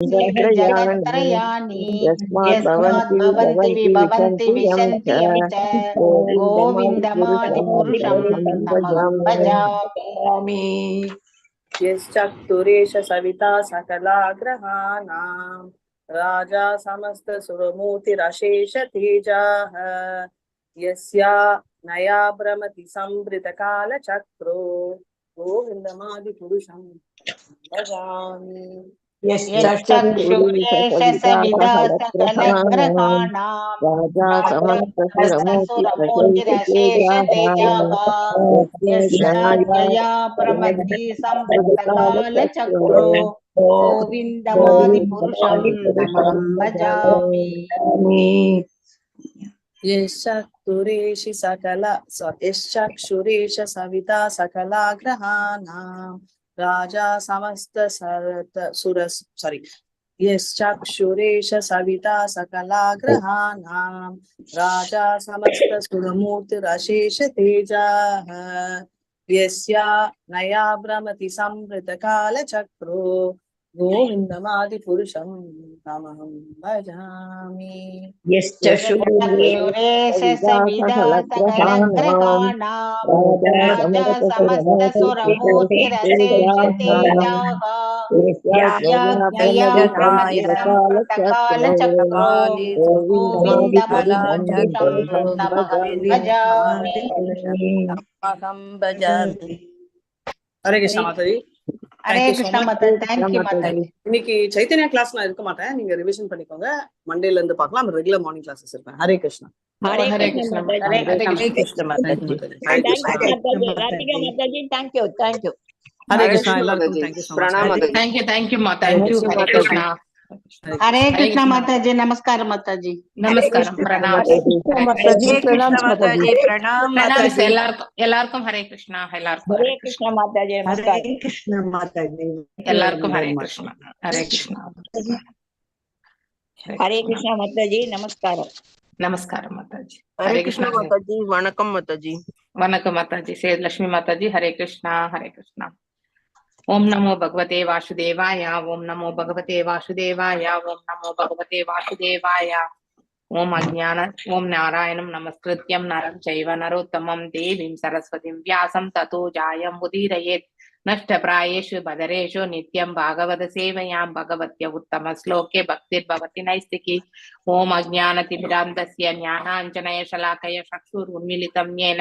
जगत्त्रयाणि यस्मात् भवन्ति विभवन्ति च गोविन्दमादिपुरुषं तमहं भजामि। यश्चतुरेश सविता सकलाग्रहाणां राजा समस्त सुरमूर्तिरशेष तेजाः यस्या नया भ्रमति संवृत काल चक्रो गोविन्दमादिपुरुषं भजामि। यश्चक्षुरेश सविता सकलग्रहाणां राजा समस्त सुरमूर्तिरशेष तेजाः यस्या प्रमति संवृत्तकाल चक्रो गोविन्दमादिपुरुषं तमहं भजामि। यश्चक्षुरेश सविता सकलाग्रहाणां राजा समस्त यश्चक्षुरेश सविता सकलाग्रहाणां राजा समस्त सुरमूर्तिरशेष तेजाः यस्या नया भ्रमति संवृत काल चक्रो गोविन्दमादिपुरुषं तमहं भजामि। यश्चक्षुरेश सविता सकलग्रहाणां राजा समस्त सुरमूर्तिरशेष तेजाः यस्या प्रमति संवृत्तकाल चक्रो गोविन्दमादिपुरुषं तमहं भजामि। हरे कृष्ण माताजी। हरे कृष्ण माता, थैंक यू माताजी। இன்னைக்கு சைத்தன்யா கிளாஸ் நான் இருக்க மாட்டேன், நீங்க ரிவிஷன் பண்ணிக்கோங்க. மண்டேல இருந்து பார்க்கலாம். ரெகுலர் மார்னிங் கிளாसेस இருப்பேன். ஹரே கிருஷ்ணா. हरे कृष्ण माताजी। हरे कृष्ण माताजी। हरे कृष्ण राधिका माताजी, थैंक यू थैंक यू। हरे कृष्ण எல்லாருக்கும் thank you so much. Thank you माता। थैंक यू हरे कृष्ण। हरे कृष्ण माताजी। नमस्कार माताजी। नमस्कार प्रणाम माताजी। प्रणाम माताजी। प्रणाम எல்லாருக்கும் हरे कृष्ण। हरे कृष्ण माताजी। हरे कृष्ण माताजी। எல்லாருக்கும் हरे कृष्ण। हरे कृष्ण। हरे कृष्ण माताजी। नमस्कार नमस्कार माताजी। हरे कृष्ण माताजी। वणकम माताजी। वणकम माताजी। से लक्ष्मी माताजी। हरे कृष्ण हरे कृष्ण। ओम नमो भगवते वासुदेवाय। ओम नमो भगवते वासुदेवाय। ओम नमो भगवते वासुदेवाय। ओम अज्ञान ओम नारायणं नमस्कृत्यं नरं चैव नरोत्तमं देवीं सरस्वतीं व्यासं ततो जायं उदीरयेत् नष्टप्रायेषु बदरेषु नित्यं भागवत सेवयां भगवत्य उत्तम श्लोके भक्तिर्भवति नैस्तिकी। ओम अज्ञानतिमिरान्धस्य ज्ञानाञ्जनशलाकया चक्षुरुन्मीलितं येन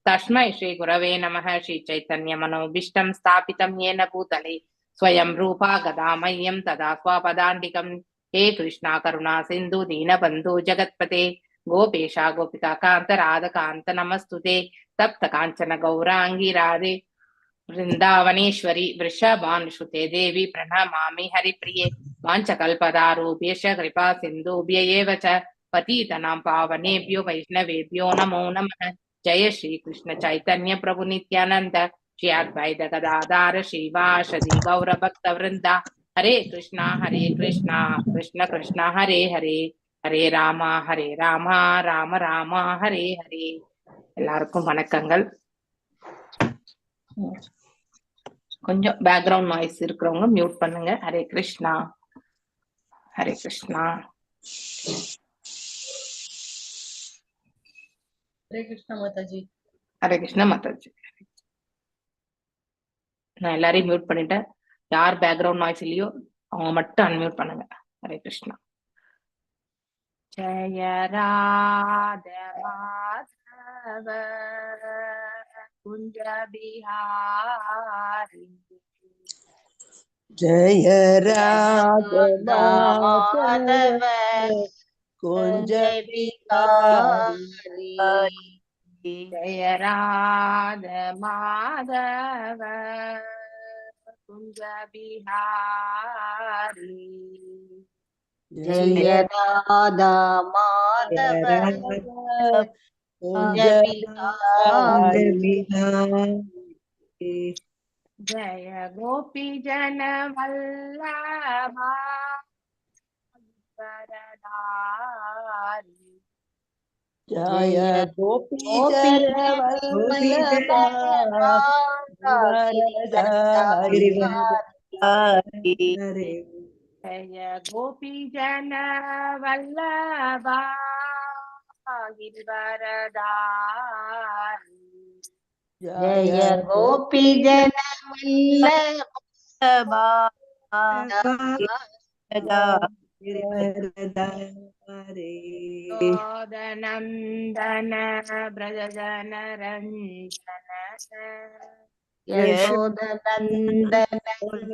तस्मै श्री गुरवे नमः। श्री चैतन्य मनोभीष्टं स्थापितं येन भूतले स्वयं रूपा गदा मह्यं तदा स्वपदान्तिकं। हे कृष्णा करुणा सिंधु दीनबंधु जगत्पते गोपेशा गोपिका कांत राधकांत नमस्तुते। तप्त कांचन गौरांगी राधे वृंदावनेश्वरी वृषभानुसुते देवी प्रणमामि हरिप्रिये। वाञ्छकल्पतरुभ्यश्च कृपा सिन्धुभ्य एव च पतितानां पावनेभ्यो वैष्णवेभ्यो नमो नमः। जय श्री कृष्ण चैतन्य प्रभु नित्यानंद श्री अद्वैत गदाधर श्रीवासदि गौर भक्त वृंदा। हरे कृष्णा कृष्ण कृष्ण हरे हरे हरे राम राम राम हरे हरे। எல்லாருக்கும் வணக்கங்கள்। கொஞ்சம் பேக்ரவுண்ட் நாய்ஸ் இருக்கிறவங்க மியூட் பண்ணுங்க। ஹரே கிருஷ்ணா ஹரே கிருஷ்ணா हरे कृष्ण माताजी। ஹரே கிருஷ்ணா மாதாஜி। நான் எல்லாரையும் மியூட் பண்ணிட்டேன்। யார் பேக்ரவுண்ட் நாய்ஸ் இல்லையோ அவங்க மட்டும் அன்மியூட் பண்ணுங்க। ஹரே கிருஷ்ணா। ஜய ராதே மாதவ कुंज बिहारी। जय राधा माधव कुंज बिहारी। जय राधा माधव कुंज बिहारी। जय राधा माधव कुंज बिहारी। जय गोपी जन वल्लभा सरदारी। जय गोपी जन वल्लभा जय गोपी जन वल्लभा गिरिवरदारी जय गोपी जन वल्लभा यशोदनन्दन ब्रजजन रञ्जन यशोदनन्दन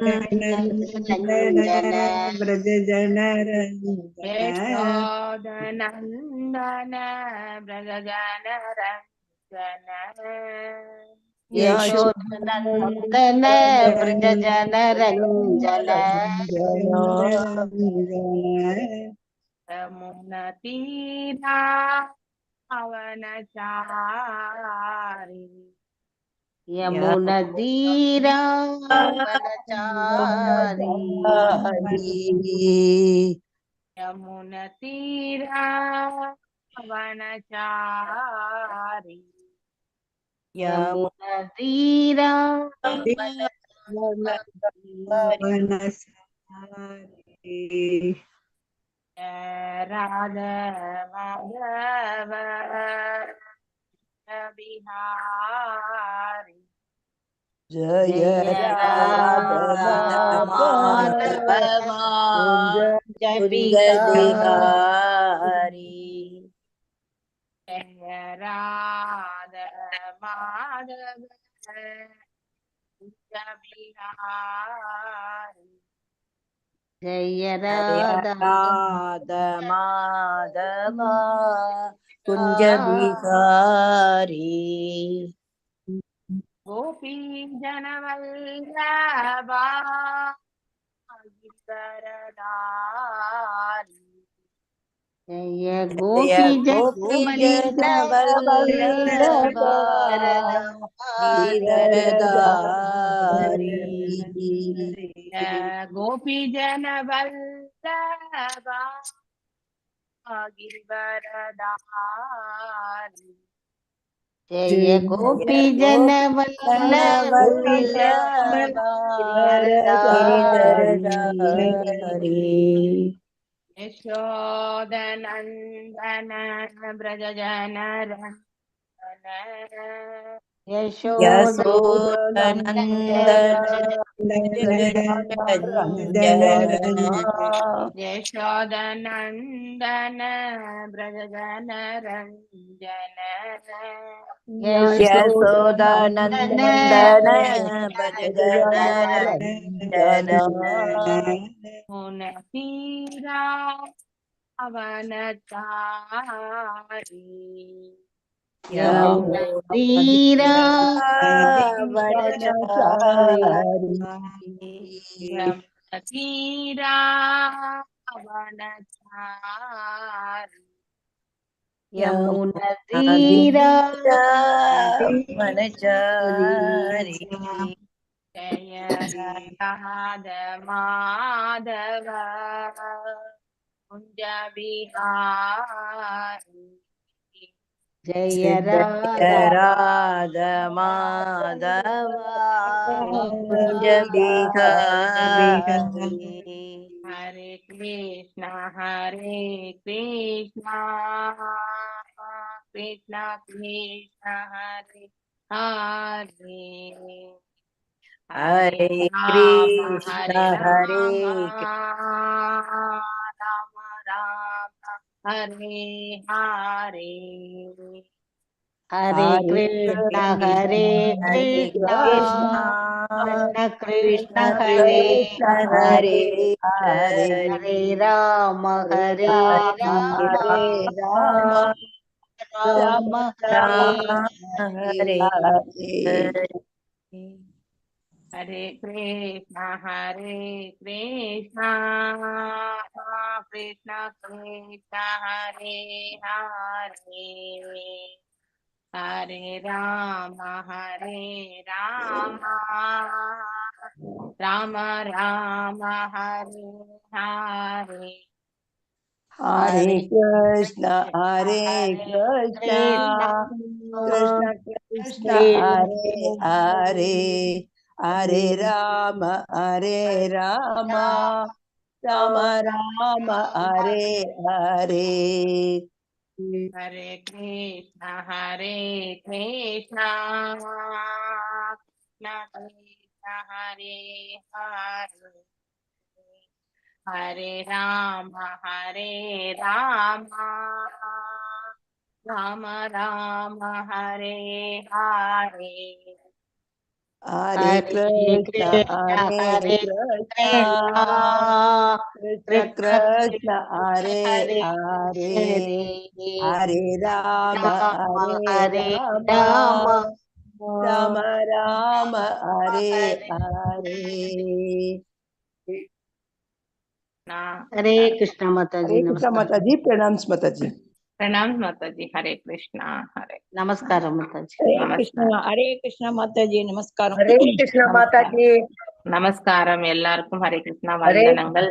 रञ्जन यशोदनन्दन ब्रजजन रञ्जन यशोदनन्दन ब्रजजन रञ्जन यमुनतीरा पवनचारि यमुनतीरा वनचारी यमुनतीरा पवनचारि यमुनतीरा राधा माधव बिहारी जय माधव जय बिहारी जय राधा माधव बिहारी जय राधा माधव कुंज बिहारी गोपी जनवल्लभा गिरिवरदारी जय गोपी वल्लभा गिरिवरदारी गोपी जनवल्लभा गिरिवरदारी जय गोपी जन वल्लभ यशोदनन्दन ब्रजजन रञ्जन यशोदनन्दन ब्रजजन रञ्जन यशोदानन्दन भजन रञ्जन मुनतीरा पवनचारी यमुनतीरा यमुनतीरा पवनचारी यमुनतीरा वनचारी जय राधा माधव कुंज बिहारी जय राधा माधव कुंज बिहारी हरे कृष्णा कृष्णा कृष्णा हरे हरे हरे कृष्ण हरे Ram Ram Hare Hare Hare Krishna Krishna Hare Hare Hare Ram Ram Hare Hare Hare Krishna Krishna Krishna Hare Hare Hare Ram Ram Ram Hare Hare Hare Krishna Krishna Krishna Hare Hare Hare Ram Rama Rama Hare Hare. Hare Krishna, Hare Krishna, Krishna Krishna, Hare Hare, Hare Rama, Hare Rama, Rama Rama, Hare Hare, Hare Krishna, Hare Krishna, Krishna Krishna, Hare Hare, Hare Rama, Hare Rama, Rama Rama, Hare Hare. हरे कृष्णा माता जी हरे कृष्णा नमस्कार माता जी, प्रणाम माता जी. प्रणाम माता जी. Hare Krishna, Hare नमस्कार माता जी हरे Namaskar. Krishna, हरे कृष्णा माता जी, नमस्कार. हरे कृष्णा माता जी. நமஸ்காரம் எல்லாருக்கும். ஹரே கிருஷ்ணா ஹரே வந்தனங்கள்.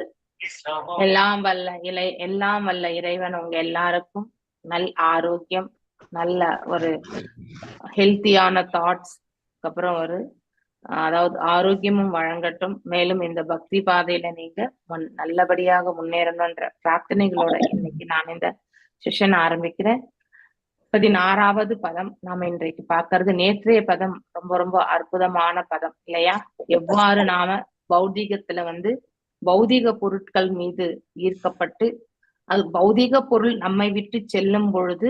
எல்லாம் வல்ல இறைவன் உங்க எல்லாருக்கும் நல் ஆரோக்கியம், நல்ல ஒரு ஹெல்த்தியான தாட்ஸ், அப்புறம் ஒரு அதாவது ஆரோக்கியமும் வழங்கட்டும். மேலும் இந்த பக்தி பாதையில நீங்க நல்லபடியாக முன்னேறணும்ன்ற பிரார்த்தனைகளோட இன்னைக்கு நான் இந்த செஷன் ஆரம்பிக்கிறேன். 16வது பதம் நாம இன்றைக்கு பார்க்கறது. நேற்றைய பதம் ரொம்ப ரொம்ப அற்புதமான பதம் இல்லையா? எவ்வாறு நாம பௌதிகத்துல பௌதிக பொருட்கள் மீது ஈர்க்கப்பட்டு அது பௌதிக பொருள் நம்மை விட்டு செல்லும் பொழுது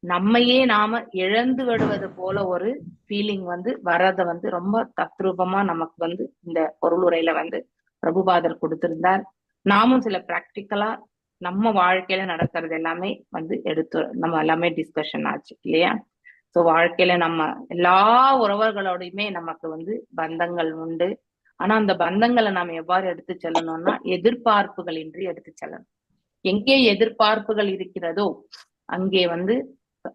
நம்மையே நாம இழந்து விடுவது போல ஒரு ஃபீலிங் வர்றத ரொம்ப தத்ரூபமா நமக்கு இந்த பொருள் உரையில பிரபுபாதர் கொடுத்திருந்தார். நாமும் சில பிராக்டிக்கலா நம்ம வாழ்க்கையில நடக்கிறது எல்லாமே எடுத்து நம்ம எல்லாமே டிஸ்கஷன் ஆச்சு இல்லையா? சோ வாழ்க்கையில நம்ம எல்லா உறவர்களோடையுமே நமக்கு பந்தங்கள் உண்டு. ஆனா அந்த பந்தங்களை நாம எவ்வாறு எடுத்து செல்லணும்னா எதிர்பார்ப்புகள் இன்றி எடுத்து செல்லணும். எங்கே எதிர்பார்ப்புகள் இருக்கிறதோ அங்கே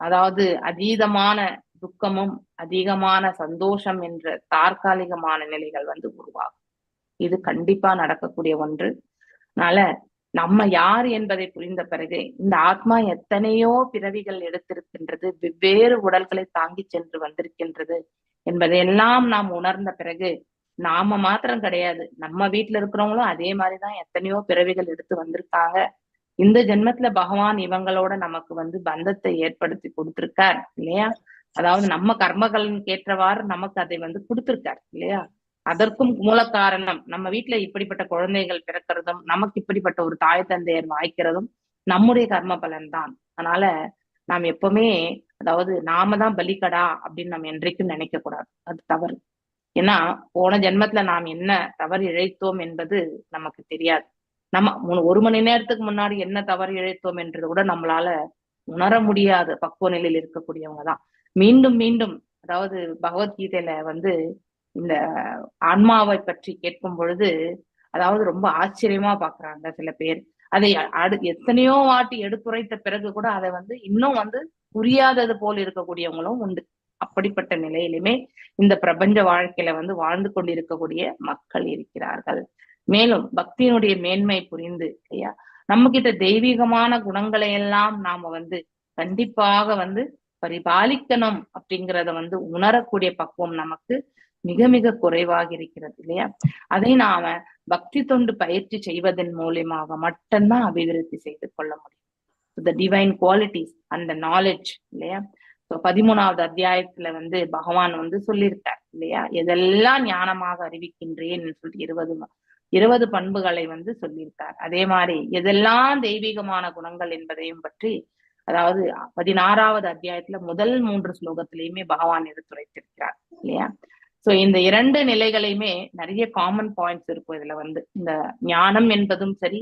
அதாவது அதீதமான துக்கமும் அதிகமான சந்தோஷம் என்ற தற்காலிகமான நிலைகள் உருவாகும். இது கண்டிப்பா நடக்கக்கூடிய ஒன்று. அதனால நம்ம யார் என்பதை புரிந்த பிறகு இந்த ஆத்மா எத்தனையோ பிறவிகள் எடுத்திருக்கின்றது, வெவ்வேறு உடல்களை தாங்கி சென்று வந்திருக்கின்றது என்பதையெல்லாம் நாம் உணர்ந்த பிறகு நாம மாத்திரம் கிடையாது, நம்ம வீட்டுல இருக்கிறவங்களும் அதே மாதிரிதான் எத்தனையோ பிறவிகள் எடுத்து வந்திருக்காங்க. இந்த ஜென்மத்துல பகவான் இவங்களோட நமக்கு பந்தத்தை ஏற்படுத்தி கொடுத்திருக்கார் இல்லையா? அதாவது நம்ம கர்மகளின் ஏற்றவாறு நமக்கு அதை கொடுத்திருக்கார் இல்லையா? அதற்கும் மூல காரணம் நம்ம வீட்டுல இப்படிப்பட்ட குழந்தைகள் பிறக்கிறதும் நமக்கு இப்படிப்பட்ட ஒரு தாய் தந்தையர் வாய்க்கிறதும் நம்முடைய கர்ம பலன் தான். அதனால நாம் எப்பவுமே அதாவது நாம தான் பலிகடா அப்படின்னு நம்ம என்றைக்கும் நினைக்க கூடாது. அது தவறு. ஏன்னா போன ஜென்மத்துல நாம் என்ன தவறு இழைத்தோம் என்பது நமக்கு தெரியாது. நம்ம 1 மணி நேரத்துக்கு முன்னாடி என்ன தவறு இழைத்தோம் என்றது கூட நம்மளால உணர முடியாத பக்குவ நிலையில் இருக்கக்கூடியவங்கதான் மீண்டும் மீண்டும் அதாவது பகவத்கீதையில இந்த ஆன்மாவை பற்றி கேட்கும் பொழுது அதாவது ரொம்ப ஆச்சரியமா பாக்குறாங்க சில பேர். அதை எத்தனையோ வாட்டி எடுத்துரைத்த பிறகு கூட அதை இன்னும் புரியாதது போல் இருக்கக்கூடியவங்களும் உண்டு. அப்படிப்பட்ட நிலையிலுமே இந்த பிரபஞ்ச வாழ்க்கையில வாழ்ந்து கொண்டிருக்கக்கூடிய மக்கள் இருக்கிறார்கள். மேலும் பக்தியினுடைய மேன்மை புரிந்து இல்லையா நம்ம கிட்ட தெய்வீகமான குணங்களை எல்லாம் நாம கண்டிப்பாக பரிபாலிக்கணும் அப்படிங்கிறத உணரக்கூடிய பக்குவம் நமக்கு மிக மிக குறைவாக இருக்கிறது இல்லையா? அதை நாம பக்தி தொண்டு பயிற்சி செய்வதன் மூலியமாக மட்டும்தான் அபிவிருத்தி செய்து கொள்ள முடியும். the divine qualities and the knowledge இல்லையா? 13வது அத்தியாயத்துல பகவான் சொல்லியிருக்கார் இல்லையா? எதெல்லாம் ஞானமாக அறிவிக்கின்றேன் சொல்லிட்டு 20 பண்புகளை சொல்லியிருக்கார். அதே மாதிரி எதெல்லாம் தெய்வீகமான குணங்கள் என்பதையும் பற்றி அதாவது 16வது அத்தியாயத்துல முதல் 3 ஸ்லோகத்திலையுமே பகவான் எடுத்துரைத்திருக்கிறார் இல்லையா? சோ இந்த 2 நிலைகளையுமே நிறைய காமன் பாயிண்ட்ஸ் இருக்கும் இதுல இந்த ஞானம் என்பதும் சரி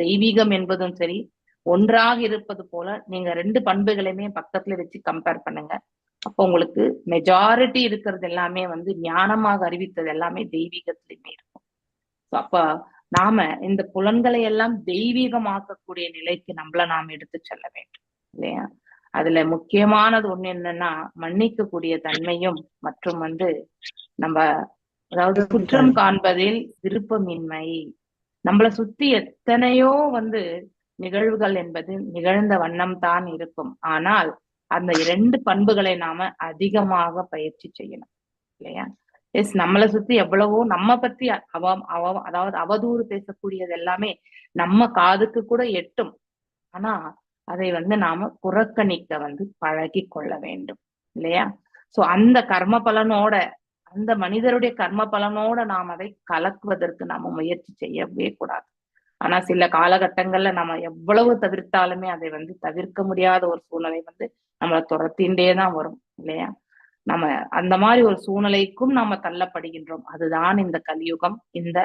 தெய்வீகம் என்பதும் சரி ஒன்றாக இருப்பது போல நீங்க 2 பண்புகளையுமே பக்கத்துல வச்சு கம்பேர் பண்ணுங்க. அப்போ உங்களுக்கு மெஜாரிட்டி இருக்கிறது எல்லாமே ஞானமாக அறிவித்தது எல்லாமே தெய்வீகத்திலுமே இருக்கும். அப்ப நாம இந்த புலன்களை எல்லாம் தெய்வீகமாக்கக்கூடிய நிலைக்கு நாம் எடுத்து செல்ல வேண்டும் இல்லையா? அதுல முக்கியமானது ஒண்ணு என்னன்னா மன்னிக்கக்கூடிய தன்மையும் மற்றும் நம்ம அதாவது குற்றம் காண்பதில் விருப்பமின்மை. நம்மளை சுத்தி எத்தனையோ நிகழ்வுகள் என்பது நிகழ்ந்த வண்ணம் தான் இருக்கும். ஆனால் அந்த 2 பண்புகளை நாம அதிகமாக பயிற்சி செய்யணும் இல்லையா? எஸ், நம்மளை சுத்தி எவ்வளவோ நம்ம பத்தி அதாவது அவதூறு பேசக்கூடியது எல்லாமே நம்ம காதுக்கு கூட எட்டும். ஆனா அதை வந்து நாம புறக்கணிக்க வந்து பழகி கொள்ள வேண்டும் இல்லையா? சோ அந்த கர்ம பலனோட, அந்த மனிதருடைய கர்ம பலனோட நாம் அதை கலக்குவதற்கு நாம முயற்சி செய்யவே கூடாது. ஆனா சில காலகட்டங்கள்ல நம்ம எவ்வளவு தவிர்த்தாலுமே அதை வந்து தவிர்க்க முடியாத ஒரு சூழ்நிலை வந்து நம்மளை துரத்தின்றே தான் வரும் இல்லையா? நம்ம அந்த மாதிரி ஒரு சூழ்நிலைக்கும் நாம தள்ளப்படுகின்றோம். அதுதான் இந்த கலியுகம். இந்த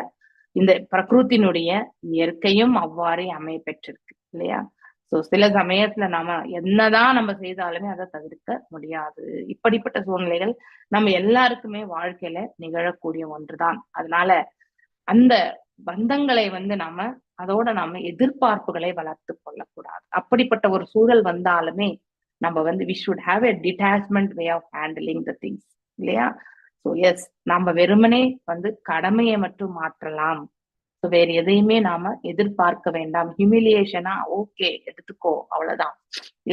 இந்த பிரகிருத்தினுடைய இயற்கையும் அவ்வாறே அமைய பெற்றிருக்கு இல்லையா? சோ சில சமயத்துல நாம என்னதான் நம்ம செய்தாலுமே அதை தவிர்க்க முடியாது. இப்படிப்பட்ட சூழ்நிலைகள் நம்ம எல்லாருக்குமே வாழ்க்கையில நிகழக்கூடிய ஒன்றுதான். அதனால அந்த பந்தங்களை வந்து அதோட நாம எதிர்பார்ப்புகளை வளர்த்து கொள்ளக்கூடாது. அப்படிப்பட்ட ஒரு சூழல் வந்தாலுமே நம்ம வந்து we should have a detachment way of handling the things இல்லையா? சோ எஸ், நம்ம வெறுமனே வந்து கடமையை மட்டும் மாற்றலாம். ஸோ வேற எதையுமே நாம எதிர்பார்க்க வேண்டாம். ஹியூமிலியேஷனா ஓகே எடுத்துக்கோ, அவ்வளவுதான்.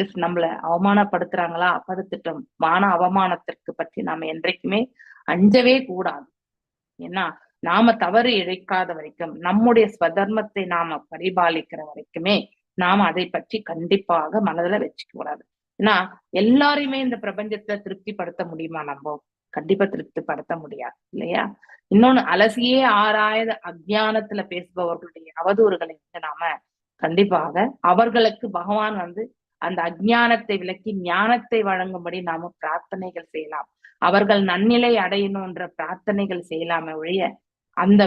எஸ், நம்மள அவமானப்படுத்துறாங்களா, படுத்துட்டோம். மான அவமானத்திற்கு பற்றி நாம என்றைக்குமே அஞ்சவே கூடாது. ஏன்னா நாம தவறு இழைக்காத வரைக்கும், நம்முடைய ஸ்வதர்மத்தை நாம பரிபாலிக்கிற வரைக்குமே நாம அதை பற்றி கண்டிப்பாக மனதுல வச்சுக்க கூடாது. ஏன்னா எல்லாரையுமே இந்த பிரபஞ்சத்துல திருப்திப்படுத்த முடியுமா? நம்ம கண்டிப்பா திருப்திப்படுத்த முடியாது இல்லையா? இன்னொன்னு, அலசியே ஆராயாத அஜ்ஞானத்துல பேசுபவர்களுடைய அவதூறுகளை வந்து நாம கண்டிப்பாக அவர்களுக்கு பகவான் வந்து அந்த அஜ்ஞானத்தை விலக்கி ஞானத்தை வழங்கும்படி நாம பிரார்த்தனைகள் செய்யலாம். அவர்கள் நன்னிலை அடையணும்ன்ற பிரார்த்தனைகள் செய்யலாமே ஒழிய அந்த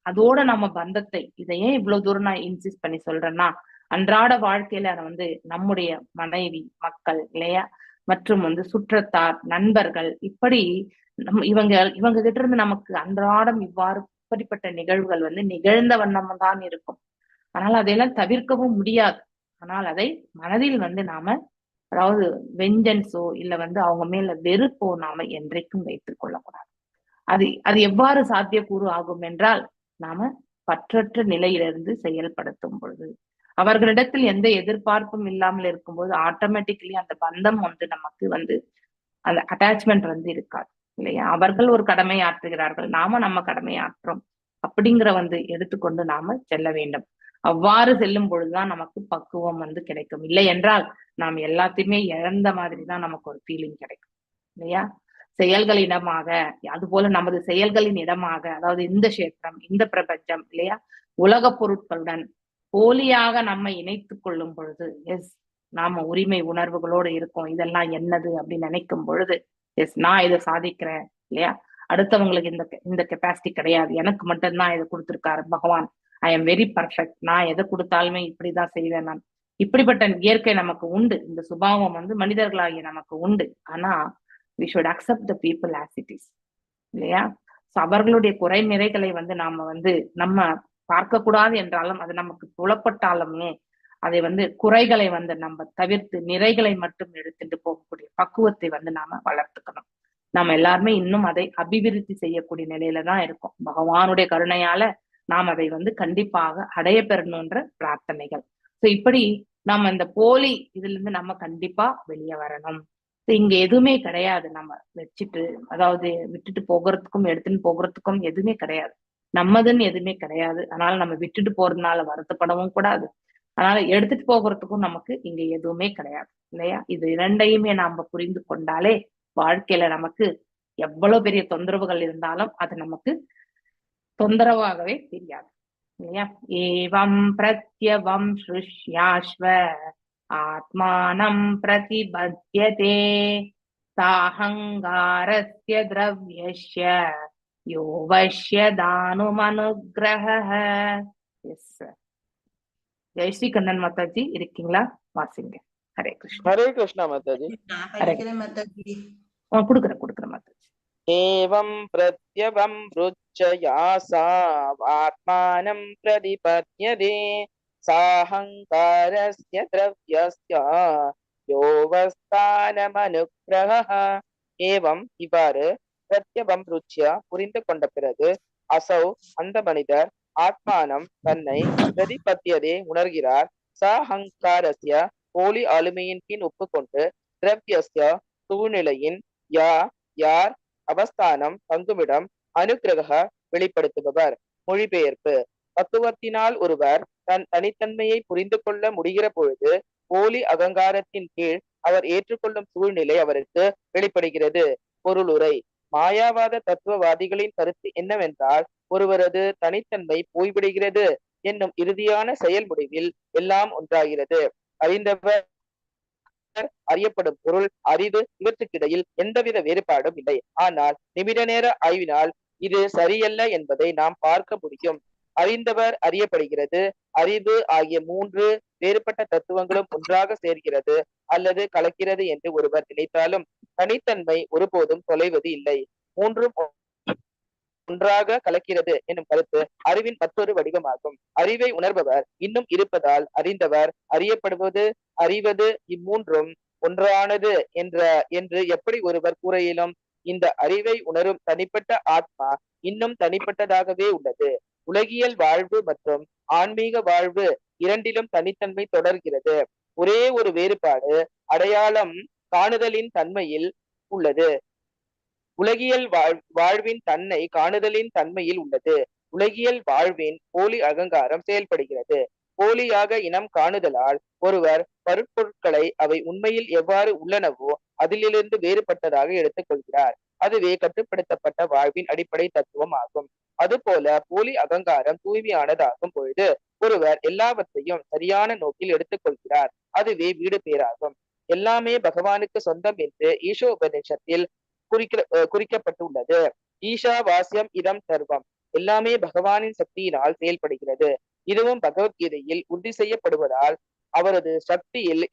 அதோட நம்ம பந்தத்தை, இதையே இவ்வளவு தூரம் நான் இன்சிஸ்ட் பண்ணி சொல்றேன்னா, அன்றாட வாழ்க்கையில வந்து நம்முடைய மனைவி, மக்கள் இல்லையா, மற்றும் வந்து சுற்றத்தார், நண்பர்கள், இப்படி இவங்க கிட்ட இருந்து நமக்கு அன்றாடம் இவ்வாறு இப்படிப்பட்ட நிகழ்வுகள் வந்து நிகழ்ந்த வண்ணம் தான் இருக்கும். அதனால அதையெல்லாம் தவிர்க்கவும் முடியாது. ஆனால் அதை மனதில் வந்து நாம, அதாவது வெஞ்சன்ஸோ இல்ல வந்து அவங்க மேல வெறுப்போ நாம என்றைக்கும் வைத்துக் கொள்ளக்கூடாது. அது எவ்வாறு சாத்தியக்கூறு ஆகும் என்றால், நாம பற்றற்ற நிலையிலிருந்து செயல்படுத்தும் பொழுது, அவர்களிடத்தில் எந்த எதிர்பார்ப்பும் இல்லாமல் இருக்கும்போது ஆட்டோமேட்டிக்கலி அந்த பந்தம் வந்து நமக்கு வந்து அந்த அட்டாச்மெண்ட் வந்து இருக்காது இல்லையா? அவர்கள் ஒரு கடமை ஆற்றுகிறார்கள், நாம நம்ம கடமையை ஆற்றுறோம் அப்படிங்கிற வந்து எடுத்துக்கொண்டு நாம செல்ல வேண்டும். அவ்வாறு செல்லும் பொழுதுதான் நமக்கு பக்குவம் வந்து கிடைக்கும். இல்லை என்றால் நாம் எல்லாத்தையுமே இழந்த மாதிரி தான் நமக்கு ஒரு ஃபீலிங் கிடைக்கும் இல்லையா? செயல்களின் இடமாக, அது போல நமது செயல்களின் இடமாக, அதாவது இந்த கஷேத்திரம், இந்த பிரபஞ்சம் இல்லையா, உலக பொருட்களுடன் போலியாக நம்ம இணைத்துக் கொள்ளும் பொழுது, எஸ், நாம உரிமை உணர்வுகளோடு இருக்கோம், இதெல்லாம் என்னது அப்படின்னு நினைக்கும் பொழுது, எஸ், நான் இதை சாதிக்கிறேன் இல்லையா, அடுத்தவங்களுக்கு இந்த கெப்பாசிட்டி கிடையாது, எனக்கு மட்டும்தான் இதை கொடுத்திருக்காரு பகவான், ஐ எம் வெரி பர்ஃபெக்ட், நான் எதை கொடுத்தாலுமே இப்படிதான் செய்வேன் நான், இப்படிப்பட்ட இயற்கை நமக்கு உண்டு. இந்த சுபாவம் வந்து மனிதர்களாகிய நமக்கு உண்டு. ஆனா we should accept the people as it is இல்லையா? அவர்களுடைய குறை நிறைகளை வந்து நாம வந்து நம்ம பார்க்க கூடாது என்றாலும், அது நமக்கு புலப்பட்டாலுமே அதை வந்து குறைகளை வந்து நம்ம தவிர்த்து நிறைகளை மட்டும் எடுத்துட்டு போகக்கூடிய பக்குவத்தை வந்து நாம வளர்த்துக்கணும். நாம எல்லாருமே இன்னும் அதை அபிவிருத்தி செய்யக்கூடிய நிலையில தான் இருக்கோம். பகவானுடைய கருணையால நாம் அதை வந்து கண்டிப்பாக அடைய பெறணும்ன்ற பிரார்த்தனைகள். சோ இப்படி நாம இந்த போலி இதுல இருந்து நம்ம கண்டிப்பா வெளியே வரணும். இங்க எதுவுமே கிடையாது நம்ம வச்சுட்டு, அதாவது விட்டுட்டு போகிறதுக்கும் எடுத்துன்னு போகிறதுக்கும் எதுவுமே கிடையாது. நம்மதுன்னு எதுவுமே கிடையாது. அதனால நம்ம விட்டுட்டு போறதுனால வருத்தப்படவும் கூடாது. அதனால எடுத்துட்டு போகிறதுக்கும் நமக்கு இங்க எதுவுமே கிடையாது இல்லையா? இது இரண்டையுமே நாம புரிந்து கொண்டாலே வாழ்க்கையில நமக்கு எவ்வளவு பெரிய தொந்தரவுகள் இருந்தாலும் அது நமக்கு தொந்தரவாகவே தெரியாது இல்லையா? ஏவம் பிரத்யவம் ஸ்ருஷ்யாஸ்வ ஆத்மானம் பிரதிபத்யதே சாஹங்காரஸ்ய த்ரவ்யஸ்ய யோ வஷ்யதானுமனுக்ரஹ. எஸ், ஜெயஸ்ரீ கண்ணன் மாதாஜி இருக்கீங்களா? வாசிங்க. ஹரே கிருஷ்ணா. ஹரே கிருஷ்ணா மாதாஜி. கொடுக்குறேன் மாதாஜி. ஏவம் பிரத்யவம் ருச்சயாசா ஆத்மானம் பிரதிபத்யதே சாஹங்காரஸ்ய த்ரவ்யஸ்ய யோவஸ்தானமனுக்ரஹ. ஏவம் இவ்வாறு, பிரத்யவம் ருச்சிய புரிந்து கொண்ட பிறகு, அசௌ அந்த மனிதர், ஆத்மானம் தன்னை, பிரதிபத்தியதே உணர்கிறார், சாஹங்காரஸ்ய போலி ஆளுமையின் கீழ் ஒப்புக்கொண்டு, திரவியஸ்ய சூழ்நிலையின், யார் அவஸ்தானம் தங்குமிடம் அனுக்கிரக வெளிப்படுத்துபவர். மொழிபெயர்ப்பு. பக்குவத்தினால் ஒருவர் தன் தனித்தன்மையை புரிந்து கொள்ள முடிகிற பொழுது போலி அகங்காரத்தின் கீழ் அவர் ஏற்றுக்கொள்ளும் சூழ்நிலை அவருக்கு வெளிப்படுகிறது. பொருளுரை. மாயாவாத தத்துவவாதிகளின் கருத்து என்னவென்றால், ஒருவரது தனித்தன்மை போய்விடுகிறது என்னும் இறுதியான செயல் முடிவில் எல்லாம் ஒன்றாகிறது. அறிந்தவர், அறியப்படும் பொருள், அறிவு இவற்றுக்கிடையில் எந்தவித வேறுபாடும் இல்லை. ஆனால் நிமிட நேர ஆய்வினால் இது சரியல்ல என்பதை நாம் பார்க்க முடியும். அறிந்தவர், அறியப்படுகிறது, அறிவு ஆகிய மூன்று வேறுபட்ட தத்துவங்களும் ஒன்றாக சேர்கிறது அல்லது கலக்கிறது என்று ஒருவர் நினைத்தாலும் தனித்தன்மை ஒருபோதும் தொலைவது இல்லை. மூன்றும் ஒன்றாக கலக்கிறது எனும் கருத்து அறிவின் மற்றொரு வடிவமாகும். அறிவை உணர்பவர் இன்னும் இருப்பதால் அறிந்தவர், அறியப்படுவது, அறிவது இம்மூன்றும் ஒன்றானது என்று எப்படி ஒருவர் கூற இயலும்? இந்த அறிவை உணரும் தனிப்பட்ட ஆத்மா இன்னும் தனிப்பட்டதாகவே உள்ளது. உலகியல் வாழ்வு மற்றும் ஆன்மீக வாழ்வு இரண்டிலும் தனித்தன்மை தொடர்கிறது. ஒரே ஒரு வேறுபாடு அடையாளம் காணுதலின் தன்மையில் உள்ளது. உலகியல் வாழ்வின் தன்னை காணுதலின் தன்மையில் உள்ளது. உலகியல் வாழ்வின் போலி அகங்காரம் செயல்படுகிறது. போலியாக இனம் காணுதலால் ஒருவர் பருப்பொருட்களை அவை உண்மையில் எவ்வாறு உள்ளனவோ அதிலிருந்து வேறுபட்டதாக எடுத்துக் கொள்கிறார். அதுவே கட்டுப்படுத்தப்பட்ட வாழ்வின் அடிப்படை தத்துவம் ஆகும். அதுபோல போலி அகங்காரம் தூய்மையானதாகும் பொழுது ஒருவர் எல்லாவற்றையும் சரியான நோக்கில் எடுத்துக்கொள்கிறார். அதுவே வீடு பேராகும். எல்லாமே பகவானுக்கு சொந்தம் என்று ஈஷோபனிஷத்தில் குறிக்கப்பட்டுள்ளது. ஈஷா வாசியம் இதம் சர்வம். எல்லாமே பகவானின் சக்தியினால் செயல்படுகிறது. இதுவும் பகவத்கீதையில் உறுதி செய்யப்படுவதால் அவரது சக்தியில்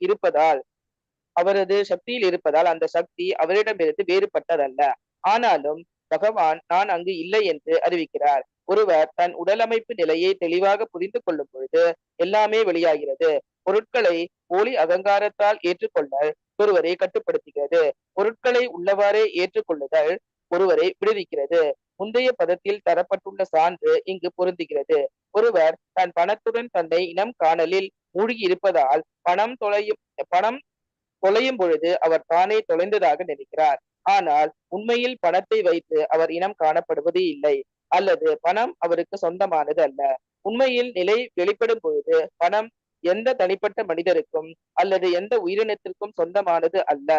இருப்பதால் அந்த சக்தி அவரிடமிருந்து வேறுபட்டதல்ல. ஆனாலும் பகவான் நான் அங்கு இல்லை என்று அறிவிக்கிறார். ஒருவர் தன் உடலமைப்பு நிலையை தெளிவாக புரிந்து கொள்ளும் பொழுது எல்லாமே வெளியாகிறது. பொருட்களை போலி அகங்காரத்தால் ஏற்றுக்கொள்ளல் ஒருவரை கட்டுப்படுத்துகிறது. பொருட்களை உள்ளவாறே ஏற்றுக்கொள்ளுதல் ஒருவரை விடுவிக்கிறது. முந்தைய பதத்தில் தரப்பட்டுள்ள சான்று இங்கு பொருந்துகிறது. ஒருவர் தன் பணத்துடன் தன்னை இனம் காணலில் மூழ்கி இருப்பதால் பணம் தொலையும் பொழுது அவர் தானே தொலைந்ததாக நினைக்கிறார். ஆனால் உண்மையில் பணத்தை வைத்து அவர் இனம் காணப்படுவது இல்லை, அல்லது பணம் அவருக்கு சொந்தமானது அல்ல. உண்மையில் நிலை வெளிப்படும் பொழுது பணம் எந்த தனிப்பட்ட மனிதருக்கும் அல்லது எந்த உயிரினத்திற்கும் சொந்தமானது அல்ல.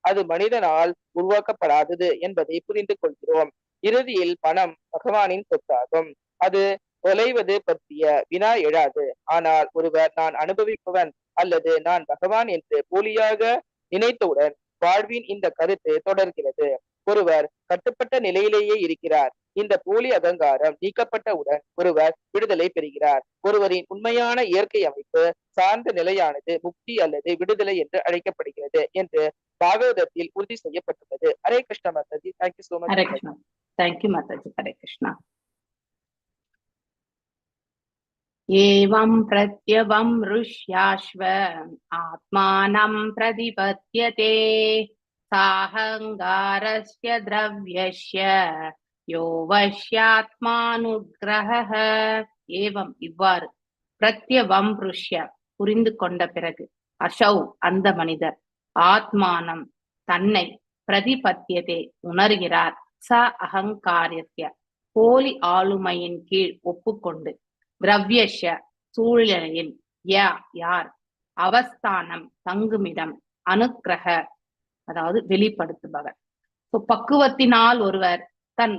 அது மனிதனால் உருவாக்கப்படாதது என்பதை புரிந்து கொள்கிறோம். இறுதியில் பணம் பகவானின் சொத்தாகும். அது தொலைவது பற்றிய வினா எழாது. ஆனால் ஒருவர் நான் அனுபவிப்பவன் அல்லது நான் பகவான் என்று போலியாக நினைத்தவுடன் வாழ்வின் இந்த கருத்து தொடர்கிறது. ஒருவர் கட்டுப்பட்ட நிலையிலேயே இருக்கிறார். இந்த போலி அகங்காரம் நீக்கப்பட்டவுடன் ஒருவர் விடுதலை பெறுகிறார். ஒருவரின் உண்மையான இயற்கை அமைப்பு சார்ந்த நிலையானது முக்தி அல்லது விடுதலை என்று அழைக்கப்படுகிறது என்று பாகவதத்தில் உறுதி செய்யப்பட்டுள்ளது. Hare Krishna Mataji. Thank you so much. Hare Krishna. Thank you Mataji. Hare Krishna. ஏவம் பிரத்யவம் ருஷ்யாஸ்வ ஆத்மானம் பிரதிபத்யதே சாஹங்காரஸ்ய திரவ்யஸ்ய யோ வஷ்யாத்மானுக்ரஹ. ஏவம் இவ்வாறு, பிரத்யவம் ருஷ்ய புரிந்து கொண்ட பிறகு, அசௌ அந்த மனிதர், ஆத்மானம் தன்னை, பிரதிபத்தியதே உணர்கிறார், ச அகங்காரஸ்ய போலி ஆளுமையின் கீழ் ஒப்புக்கொண்டு, திரவ்யஸ்ய சூழ்நிலையில், யார், அவஸ்தானம் தங்குமிடம், அனுக்கிரக அதாவது வெளிப்படுத்துபவர். பக்குவத்தினால் ஒருவர் தன்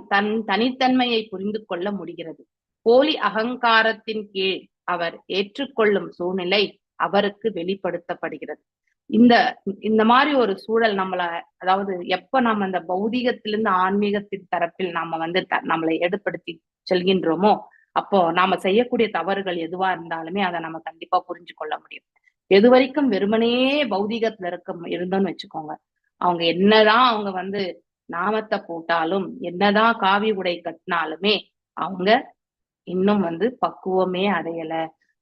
தனித்தன்மையை புரிந்து கொள்ள முடிகிறது. போலி அகங்காரத்தின் கீழ் அவர் ஏற்றுக்கொள்ளும் சூழ்நிலை அவருக்கு வெளிப்படுத்தப்படுகிறது. இந்த மாதிரி ஒரு சூழல் அதாவது எப்ப நம்ம இந்த பௌதிகத்திலிருந்து ஆன்மீகத்தின் தரப்பில் நாம நம்மளை எடுப்படுத்தி செல்கின்றோமோ, அப்போ நாம செய்யக்கூடிய தவறுகள் எதுவா இருந்தாலுமே அதை நம்ம கண்டிப்பா புரிஞ்சு கொள்ள முடியும். எது வரைக்கும் வெறுமனே பௌதிகத்துல இருந்தோம்னு வச்சுக்கோங்க, அவங்க என்னதான் நாமத்தை போட்டாலும், என்னதான் காவி உடை கட்டினாலுமே அவங்க இன்னும் பக்குவமே அடையல.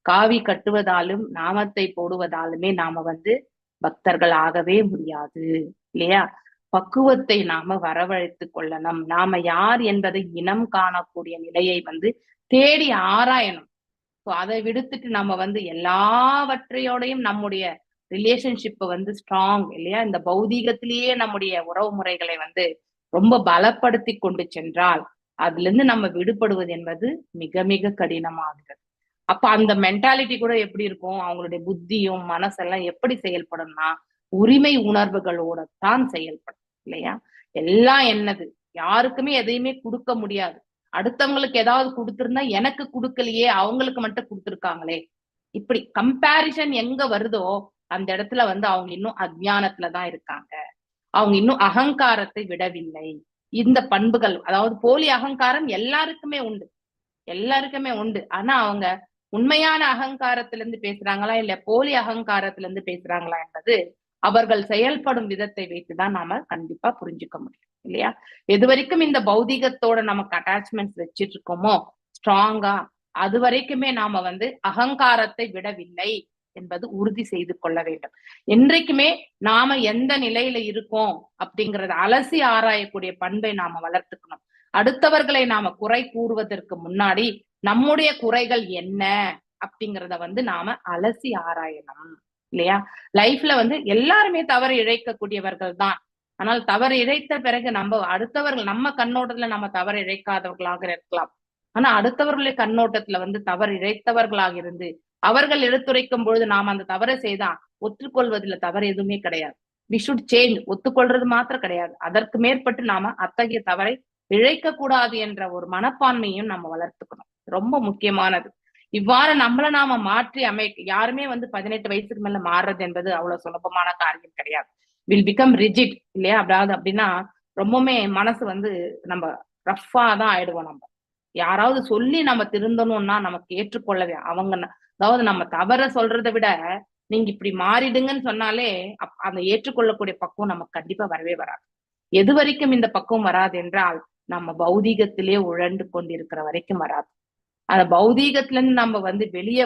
காவி கட்டுவதாலும் நாமத்தை போடுவதாலுமே நாம பக்தர்கள் ஆகவே முடியாது இல்லையா? பக்குவத்தை நாம வரவழைத்து கொள்ளணும். நாம யார் என்பதை இனம் காணக்கூடிய நிலையை தேடி ஆராயணும். அதை விடுத்துட்டு நம்ம எல்லாவற்றையோடையும் நம்முடைய ரிலேஷன்ஷிப்பை ஸ்ட்ராங் இல்லையா, இந்த பௌதீகத்திலேயே நம்முடைய உறவு முறைகளை ரொம்ப பலப்படுத்தி கொண்டு சென்றால் அதுல இருந்து நம்ம விடுபடுவது என்பது மிக மிக கடினமாகிறது. அப்ப அந்த மென்டாலிட்டி கூட எப்படி இருக்கும், அவங்களுடைய புத்தியும் மனசெல்லாம் எப்படி செயல்படும்னா உரிமை உணர்வுகளோட தான் செயல்படும் இல்லையா. எல்லாம் என்னது, யாருக்குமே எதையுமே கொடுக்க முடியாது. அடுத்தவங்களுக்கு ஏதாவது கொடுத்திருந்தா எனக்கு கொடுக்கலையே, அவங்களுக்கு மட்டும் கொடுத்துருக்காங்களே, இப்படி கம்பேரிசன் எங்க வருதோ அந்த இடத்துல வந்து அவங்க இன்னும் அஜ்ஞானத்துலதான் இருக்காங்க. அவங்க இன்னும் அகங்காரத்தை விடவில்லை. இந்த பண்புகள், அதாவது போலி அகங்காரம் எல்லாருக்குமே உண்டு, எல்லாருக்குமே உண்டு. ஆனா அவங்க உண்மையான அகங்காரத்துல இருந்து பேசுறாங்களா இல்ல போலி அகங்காரத்துல இருந்து பேசுறாங்களா என்பது அவர்கள் செயல்படும் விதத்தை வைத்துதான் நாம கண்டிப்பா புரிஞ்சுக்க முடியும் இல்லையா. எது வரைக்கும் இந்த பௌதிகத்தோட நமக்கு அட்டாச்மெண்ட்ஸ் வச்சிட்டு இருக்கோமோ ஸ்ட்ராங்கா, அது வரைக்குமே நாம வந்து அகங்காரத்தை விடவில்லை என்பது உறுதி செய்து கொள்ள வேண்டும். என்றைக்குமே நாம எந்த நிலையில இருக்கோம் அப்படிங்கறத அலசி ஆராயக்கூடிய பண்பை நாம வளர்த்துக்கணும். அடுத்தவர்களை நாம குறை கூறுவதற்கு முன்னாடி நம்முடைய குறைகள் என்ன அப்படிங்கிறத வந்து நாம அலசி ஆராயணும் இல்லையா. லைஃப்ல வந்து எல்லாருமே தவறு இழைக்கக்கூடியவர்கள் தான். ஆனால் தவறு இழைத்த பிறகு நம்ம அடுத்தவர்கள் நம்ம கண்ணோட்டத்துல நம்ம தவறு இழைக்காதவர்களாக இருக்கலாம். ஆனா அடுத்தவர்களுடைய கண்ணோட்டத்துல வந்து தவறு இழைத்தவர்களாக இருந்து அவர்கள் எடுத்துரைக்கும் பொழுது நாம் அந்த தவறை செய்தா ஒத்துக்கொள்வதில் தவறு எதுவுமே கிடையாது. We should change. ஒத்துக்கொள்றது மாத்திரம் கிடையாது, அதற்கு மேற்பட்டு நாம அத்தகைய தவறை இழைக்க கூடாது என்ற ஒரு மனப்பான்மையும் நம்ம வளர்த்துக்கணும். ரொம்ப முக்கியமானது. இவ்வாறு நம்மள நாம மாற்றி யாருமே வந்து 18 வயசுக்கு மேல மாறுறது என்பது அவ்வளவு சுலபமான காரியம் கிடையாது. வில் பிகம் ரிஜிட் இல்லையா. அப்படின்னா ரொம்பவுமே மனசு வந்து நம்ம ரஃபா தான் ஆயிடுவோம். நம்ம யாராவது சொல்லி நம்ம திருந்தணும்னா நமக்கு ஏற்றுக்கொள்ளவே அதாவது நம்ம தவற சொல்றதை விட நீங்க இப்படி மாறிடுங்கன்னு சொன்னாலே அந்த ஏற்றுக்கொள்ளக்கூடிய பக்குவம் நமக்கு கண்டிப்பா வரவே வராது. எது வரைக்கும் இந்த பக்குவம் வராது என்றால் நம்ம பௌதீகத்திலே உழண்டு கொண்டிருக்கிற வரைக்கும் வராது. அந்த பௌதீகத்துல இருந்து நம்ம வந்து வெளியே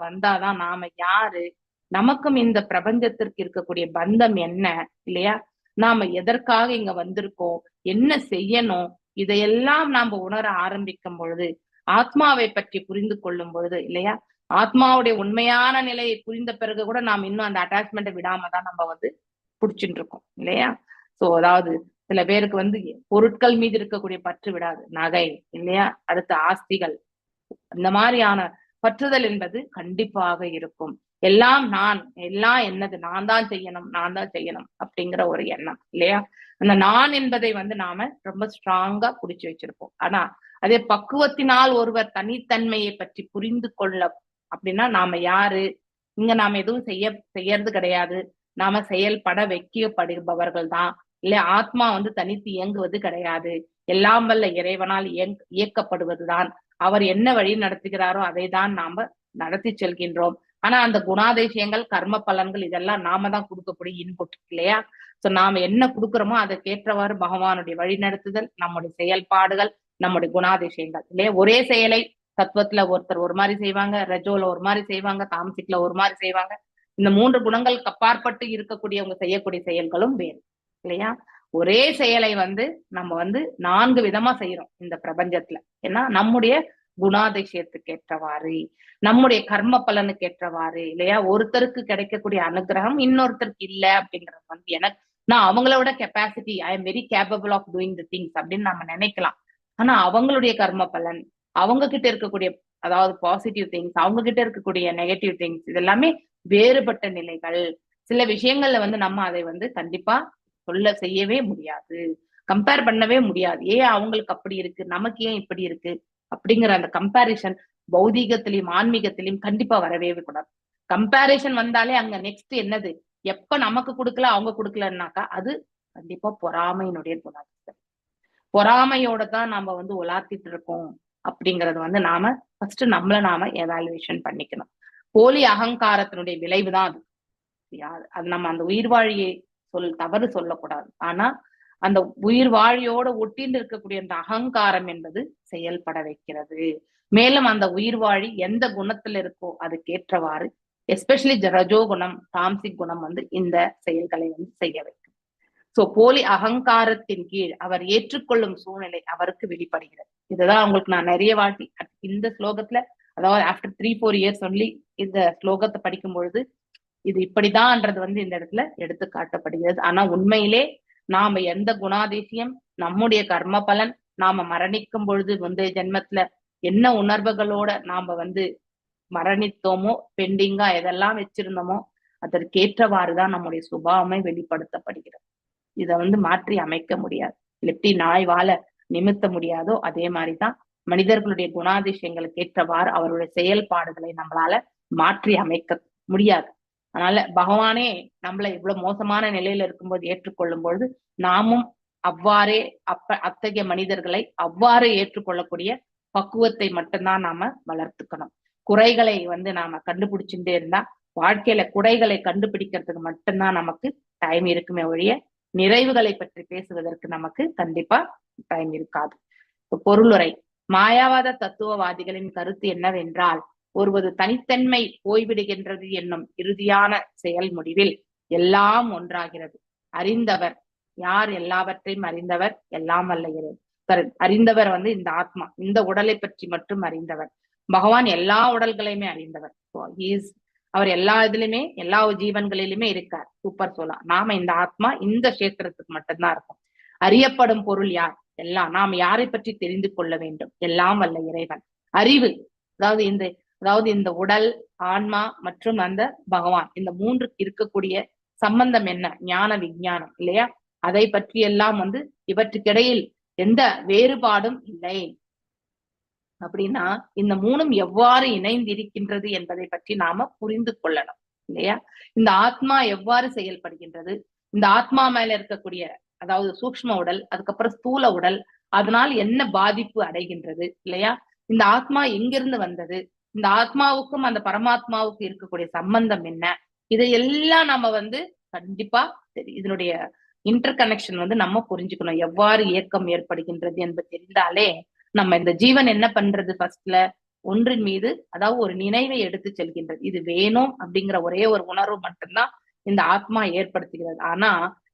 வந்தாதான் நாம யாரு, நமக்கும் இந்த பிரபஞ்சத்திற்கு இருக்கக்கூடிய பந்தம் என்ன இல்லையா, நாம எதற்காக இங்க வந்திருக்கோம், என்ன செய்யணும், இதையெல்லாம் நாம உணர ஆரம்பிக்கும் பொழுது, ஆத்மாவை பற்றி புரிந்து கொள்ளும் பொழுது இல்லையா, ஆத்மாவுடைய உண்மையான நிலையை புரிந்த பிறகு கூட நாம் இன்னும் அந்த அட்டாச்மெண்ட்டை விடாம தான் நம்ம வந்து புடிச்சுட்டு இருக்கோம் இல்லையா. சோ அதாவது சில பேருக்கு வந்து பொருட்கள் மீது இருக்கக்கூடிய பற்று விடாது, நகை இல்லையா, அடுத்த ஆஸ்திகள், இந்த மாதிரியான பற்றுதல் என்பது கண்டிப்பாக இருக்கும். எல்லாம் நான், எல்லாம் என்னது, நான் தான் செய்யணும் அப்படிங்கிற ஒரு எண்ணம் இல்லையா. அந்த நான் என்பதை வந்து நாம ரொம்ப ஸ்ட்ராங்கா புடிச்சு வச்சிருப்போம். ஆனா அதே பக்குவத்தினால் ஒருவர் தனித்தன்மையை பற்றி புரிந்து கொள்ள அப்படின்னா நாம யாரு, இங்க நாம எதுவும் செய்யறது கிடையாது, நாம செயல்பட வைக்கப்படுபவர்கள் தான் இல்லையா. ஆத்மா வந்து தனித்து இயங்குவது கிடையாது, எல்லாம் வல்ல இறைவனால் இயக்கப்படுவதுதான். அவர் என்ன வழி நடத்துகிறாரோ அதை தான் நாம நடத்தி செல்கின்றோம். ஆனா அந்த குணாதிசயங்கள், கர்ம பலன்கள் இதெல்லாம் நாம தான் கொடுக்கக்கூடிய இன்புட் இல்லையா. சோ நாம என்ன கொடுக்குறோமோ அதற்கேற்றவாறு பகவானுடைய வழி நடத்துதல், நம்முடைய செயல்பாடுகள், நம்முடைய குணாதிசயங்கள் இல்லையா. ஒரே செயலை தத்துவத்துல ஒருத்தர் ஒரு மாதிரி செய்வாங்க, ரஜோல ஒரு மாதிரி செய்வாங்க, தாமசிக்ல ஒரு மாதிரி செய்வாங்க. இந்த 3 குணங்களுக்கு அப்பாற்பட்டு இருக்கக்கூடியவங்க செய்யக்கூடிய செயல்களும் வேறு இல்லையா. ஒரே செயலை வந்து நம்ம வந்து 4 விதமா செய்யறோம் இந்த பிரபஞ்சத்துல. ஏன்னா நம்முடைய குணாதிசயத்துக்கு ஏற்றவாறு, நம்முடைய கர்ம பலனுக்கு ஏற்றவாறு இல்லையா. ஒருத்தருக்கு கிடைக்கக்கூடிய அனுகிரகம் இன்னொருத்தருக்கு இல்ல அப்படிங்கிறது வந்து நான் அவங்களோட capacity, I am very capable of doing the things அப்படின்னு நம்ம நினைக்கலாம். ஆனா அவங்களுடைய கர்ம பலன், அவங்க கிட்ட இருக்கக்கூடிய அதாவது பாசிட்டிவ் திங்ஸ், அவங்க கிட்ட இருக்கக்கூடிய நெகட்டிவ் திங்ஸ், இதெல்லாமே வேறுபட்ட நிலைகள். சில விஷயங்கள்ல வந்து நம்ம அதை வந்து கண்டிப்பா செய்யவே முடியாது, கம்பேர் பண்ணவே முடியாது. ஏன் அவங்களுக்கு அப்படி இருக்கு, நமக்கு ஏன் இப்படி இருக்கு அப்படிங்கிற அந்த கம்பேரிசன் பௌதீகத்திலையும் ஆன்மீகத்திலையும் கண்டிப்பா வரவே கூடாது. கம்பேரிசன் வந்தாலே அங்க நெக்ஸ்ட் என்னது, எப்ப நமக்கு கொடுக்கல அவங்க கொடுக்கலன்னாக்கா அது கண்டிப்பா பொறாமையினுடைய குணாதிசயம். பொறாமையோட தான் நம்ம வந்து உலாத்திட்டு இருக்கோம் அப்படிங்கறது வந்து நாம ஃபர்ஸ்ட் நம்மள நாம எவாலுவேஷன் பண்ணிக்கணும். போலி அகங்காரத்தினுடைய விளைவுதான் அது. அது நம்ம அந்த உயிர் வாழியை தவறு சொல்லக்கூடாது. ஆனா அந்த உயிர் வாழியோட ஒட்டின்னு இருக்கக்கூடிய அந்த அகங்காரம் என்பது செயல்பட வைக்கிறது. மேலும் அந்த உயிர் வாழி எந்த குணத்துல இருக்கோ அதுக்கேற்றவாறு, எஸ்பெஷலி ரஜோகுணம், தாம்சிக் குணம் வந்து இந்த செயல்களை வந்து செய்ய வைக்கும். சோ போலி அகங்காரத்தின் கீழ் அவர் ஏற்றுக்கொள்ளும் சூழ்நிலை அவருக்கு வெளிப்படுகிறது. இதுதான் உங்களுக்கு நான் நிறைய வாட்டி இந்த ஸ்லோகத்துல, அதாவது ஆஃப்டர் 3-4 இயர்ஸ் ஒன்லி இந்த ஸ்லோகத்தை படிக்கும் பொழுது இது இப்படிதான்ன்றது வந்து இந்த இடத்துல எடுத்து காட்டப்படுகிறது. ஆனா உண்மையிலே நாம எந்த குணாதிசயம், நம்முடைய கர்ம பலன் நாம மரணிக்கும் பொழுது முந்தைய ஜென்மத்துல என்ன உணர்வுகளோட நாம வந்து மரணித்தோமோ, பெண்டிங்கா எதெல்லாம் வச்சிருந்தோமோ அதற்கேற்றவாறுதான் நம்முடைய சுபாவமே வெளிப்படுத்தப்படுகிறது. இத வந்து மாற்றி அமைக்க முடியாது. எப்படி நாய் வாழ நிமித்த முடியாதோ அதே மாதிரிதான் மனிதர்களுடைய குணாதிசயங்களுக்கு ஏற்றவாறு அவருடைய செயல்பாடுகளை நம்மளால மாற்றி அமைக்க முடியாது. அதனால பகவானே நம்மள இவ்வளவு மோசமான நிலையில இருக்கும்போது ஏற்றுக்கொள்ளும் பொழுது நாமும் அவ்வாறே அத்தகைய மனிதர்களை அவ்வாறு ஏற்றுக்கொள்ளக்கூடிய பக்குவத்தை மட்டும்தான் நாம வளர்த்துக்கணும். குறைகளை வந்து நாம கண்டுபிடிச்சுட்டே இருந்தா வாழ்க்கையில குறைகளை கண்டுபிடிக்கிறதுக்கு மட்டும்தான் நமக்கு டைம் இருக்குமே ஒழிய நிறைவுகளை பற்றி பேசுவதற்கு நமக்கு கண்டிப்பா டைம் இருக்காது. பொருளுரை. மாயாவாத தத்துவவாதிகளின் கருத்து என்னவென்றால், ஒருவது தனித்தன்மை போய்விடுகின்றது என்னும் இறுதியான செயல் முடிவில் எல்லாம் ஒன்றாகிறது. அறிந்தவர் யார்? எல்லாவற்றையும் அறிந்தவர் எல்லாம் வல்ல இறைவன். அறிந்தவர் வந்து இந்த ஆத்மா, இந்த உடலை பற்றி மட்டும் அறிந்தவர். பகவான் எல்லா உடல்களையுமே அறிந்தவர். அவர் எல்லா இதுலயுமே எல்லா ஜீவன்களிலுமே இருக்கார். சூப்பர் சொல்லலாம். நாம இந்த ஆத்மா இந்த கஷேத்திரத்துக்கு மட்டும்தான் இருக்கும். அறியப்படும் பொருள் யார்? எல்லாம். நாம் யாரை பற்றி தெரிந்து கொள்ள வேண்டும்? எல்லாம் வல்ல இறைவன். அறிவு, அதாவது இந்த உடல், ஆன்மா மற்றும் அந்த பகவான், இந்த மூன்று இருக்கக்கூடிய சம்பந்தம் என்ன? ஞான விஞ்ஞானம் இல்லையா? அதை பற்றி எல்லாம் வந்து இவற்றுக்கிடையில் எந்த வேறுபாடும் இல்லை. அப்படின்னா இந்த மூணும் எவ்வாறு இணைந்திருக்கின்றது என்பதை பற்றி நாம புரிந்து கொள்ளணும் இல்லையா? இந்த ஆத்மா எவ்வாறு செயல்படுகின்றது, இந்த ஆத்மா மேல இருக்கக்கூடிய அதாவது சூக்ஷ்ம உடல், அதுக்கப்புறம் ஸ்தூல உடல், அதனால் என்ன பாதிப்பு அடைகின்றது இல்லையா? இந்த ஆத்மா எங்கிருந்து வந்தது, இந்த ஆத்மாவுக்கும் அந்த பரமாத்மாவுக்கும் இருக்கக்கூடிய சம்பந்தம் என்ன, இதையெல்லாம் நம்ம வந்து கண்டிப்பா இதனுடைய இன்டர் கனெக்ஷன் வந்து நம்ம புரிஞ்சுக்கணும். எவ்வாறு இயக்கம் ஏற்படுகின்றது என்பது தெரிந்தாலே நம்ம இந்த ஜீவன் என்ன பண்றது, ஃபர்ஸ்ட்ல ஒன்றின் மீது அதாவது ஒரு நினைவை எடுத்து செல்கின்றது. இது வேணும் அப்படிங்கிற ஒரே ஒரு உணர்வு மட்டும்தான் இந்த ஆத்மா ஏற்படுத்துகிறது. ஆனா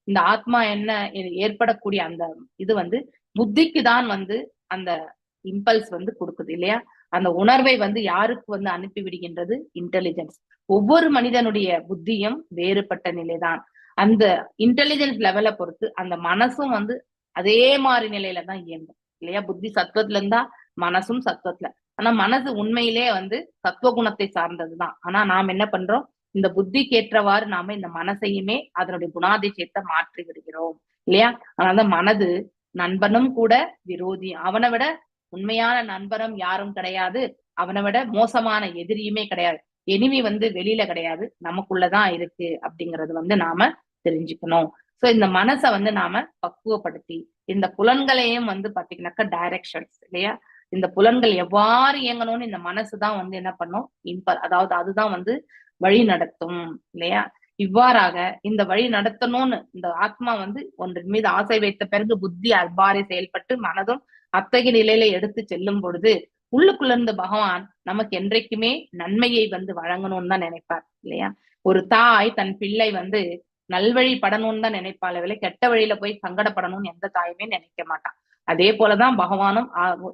இந்த ஆத்மா என்ன ஏற்படக்கூடிய அந்த இது வந்து புத்திக்கு தான் வந்து அந்த இம்பல்ஸ் வந்து கொடுக்குது இல்லையா? அந்த உணர்வை வந்து யாருக்கு வந்து அனுப்பி விடுகின்றது? இன்டெலிஜென்ஸ். ஒவ்வொரு மனிதனுடைய புத்தியும் வேறுபட்ட நிலைதான். அந்த இன்டெலிஜென்ஸ் லெவலை பொறுத்து அந்த மனசும் வந்து அதே மாதிரி நிலையில தான் இயங்கும் இல்லையா? புத்தி சத்துவத்துல இருந்தா மனசும் சத்துவத்துல. ஆனா மனசு உண்மையிலே வந்து சத்துவ குணத்தை சார்ந்ததுதான். ஆனா நாம் என்ன பண்றோம்? இந்த புத்திக்கு ஏற்றவாறு நாம இந்த மனசையுமே அதனுடைய குணாதிசயத்தை மாற்றி விடுகிறோம் இல்லையா? அதனால மனது நண்பனும் கூட விரோதி. அவனை விட உண்மையான நண்பனும் யாரும் கிடையாது, அவனை விட மோசமான எதிரியுமே கிடையாது. எனிமி வந்து வெளியில கிடையாது, நமக்குள்ளதான் இருக்கு அப்படிங்கறது வந்து நாம தெரிஞ்சுக்கணும். சோ இந்த மனசை வந்து நாம பக்குவப்படுத்தி இந்த புலன்களையும் வந்து பாத்தீங்கன்னாக்கா டைரக்ஷன்ஸ் இல்லையா? இந்த புலன்கள் எவ்வாறு இயங்கணும்னு இந்த மனசுதான் வந்து என்ன பண்ணும்? அதாவது அதுதான் வந்து வழி நடத்தும் இல்லையா? இவ்வாறாக இந்த வழி நடத்தணும்னு இந்த ஆத்மா வந்து ஒன்றின் மீது ஆசை வைத்த பிறகு புத்தி அவ்வாறு செயல்பட்டு மனதும் அத்தகைய நிலையில எடுத்து செல்லும் பொழுது உள்ளுக்குள்ள இருந்து பகவான் நமக்கு என்றைக்குமே நன்மையை வந்து வழங்கணும்னு தான் நினைப்பார் இல்லையா? ஒரு தாய் தன் பிள்ளை வந்து நல்வழி படணும்னு தான் நினைப்பாளவில்லை, கெட்ட வழியில போய் சங்கடப்படணும்னு எந்த தாயுமே நினைக்க மாட்டான். அதே போலதான் பகவானும்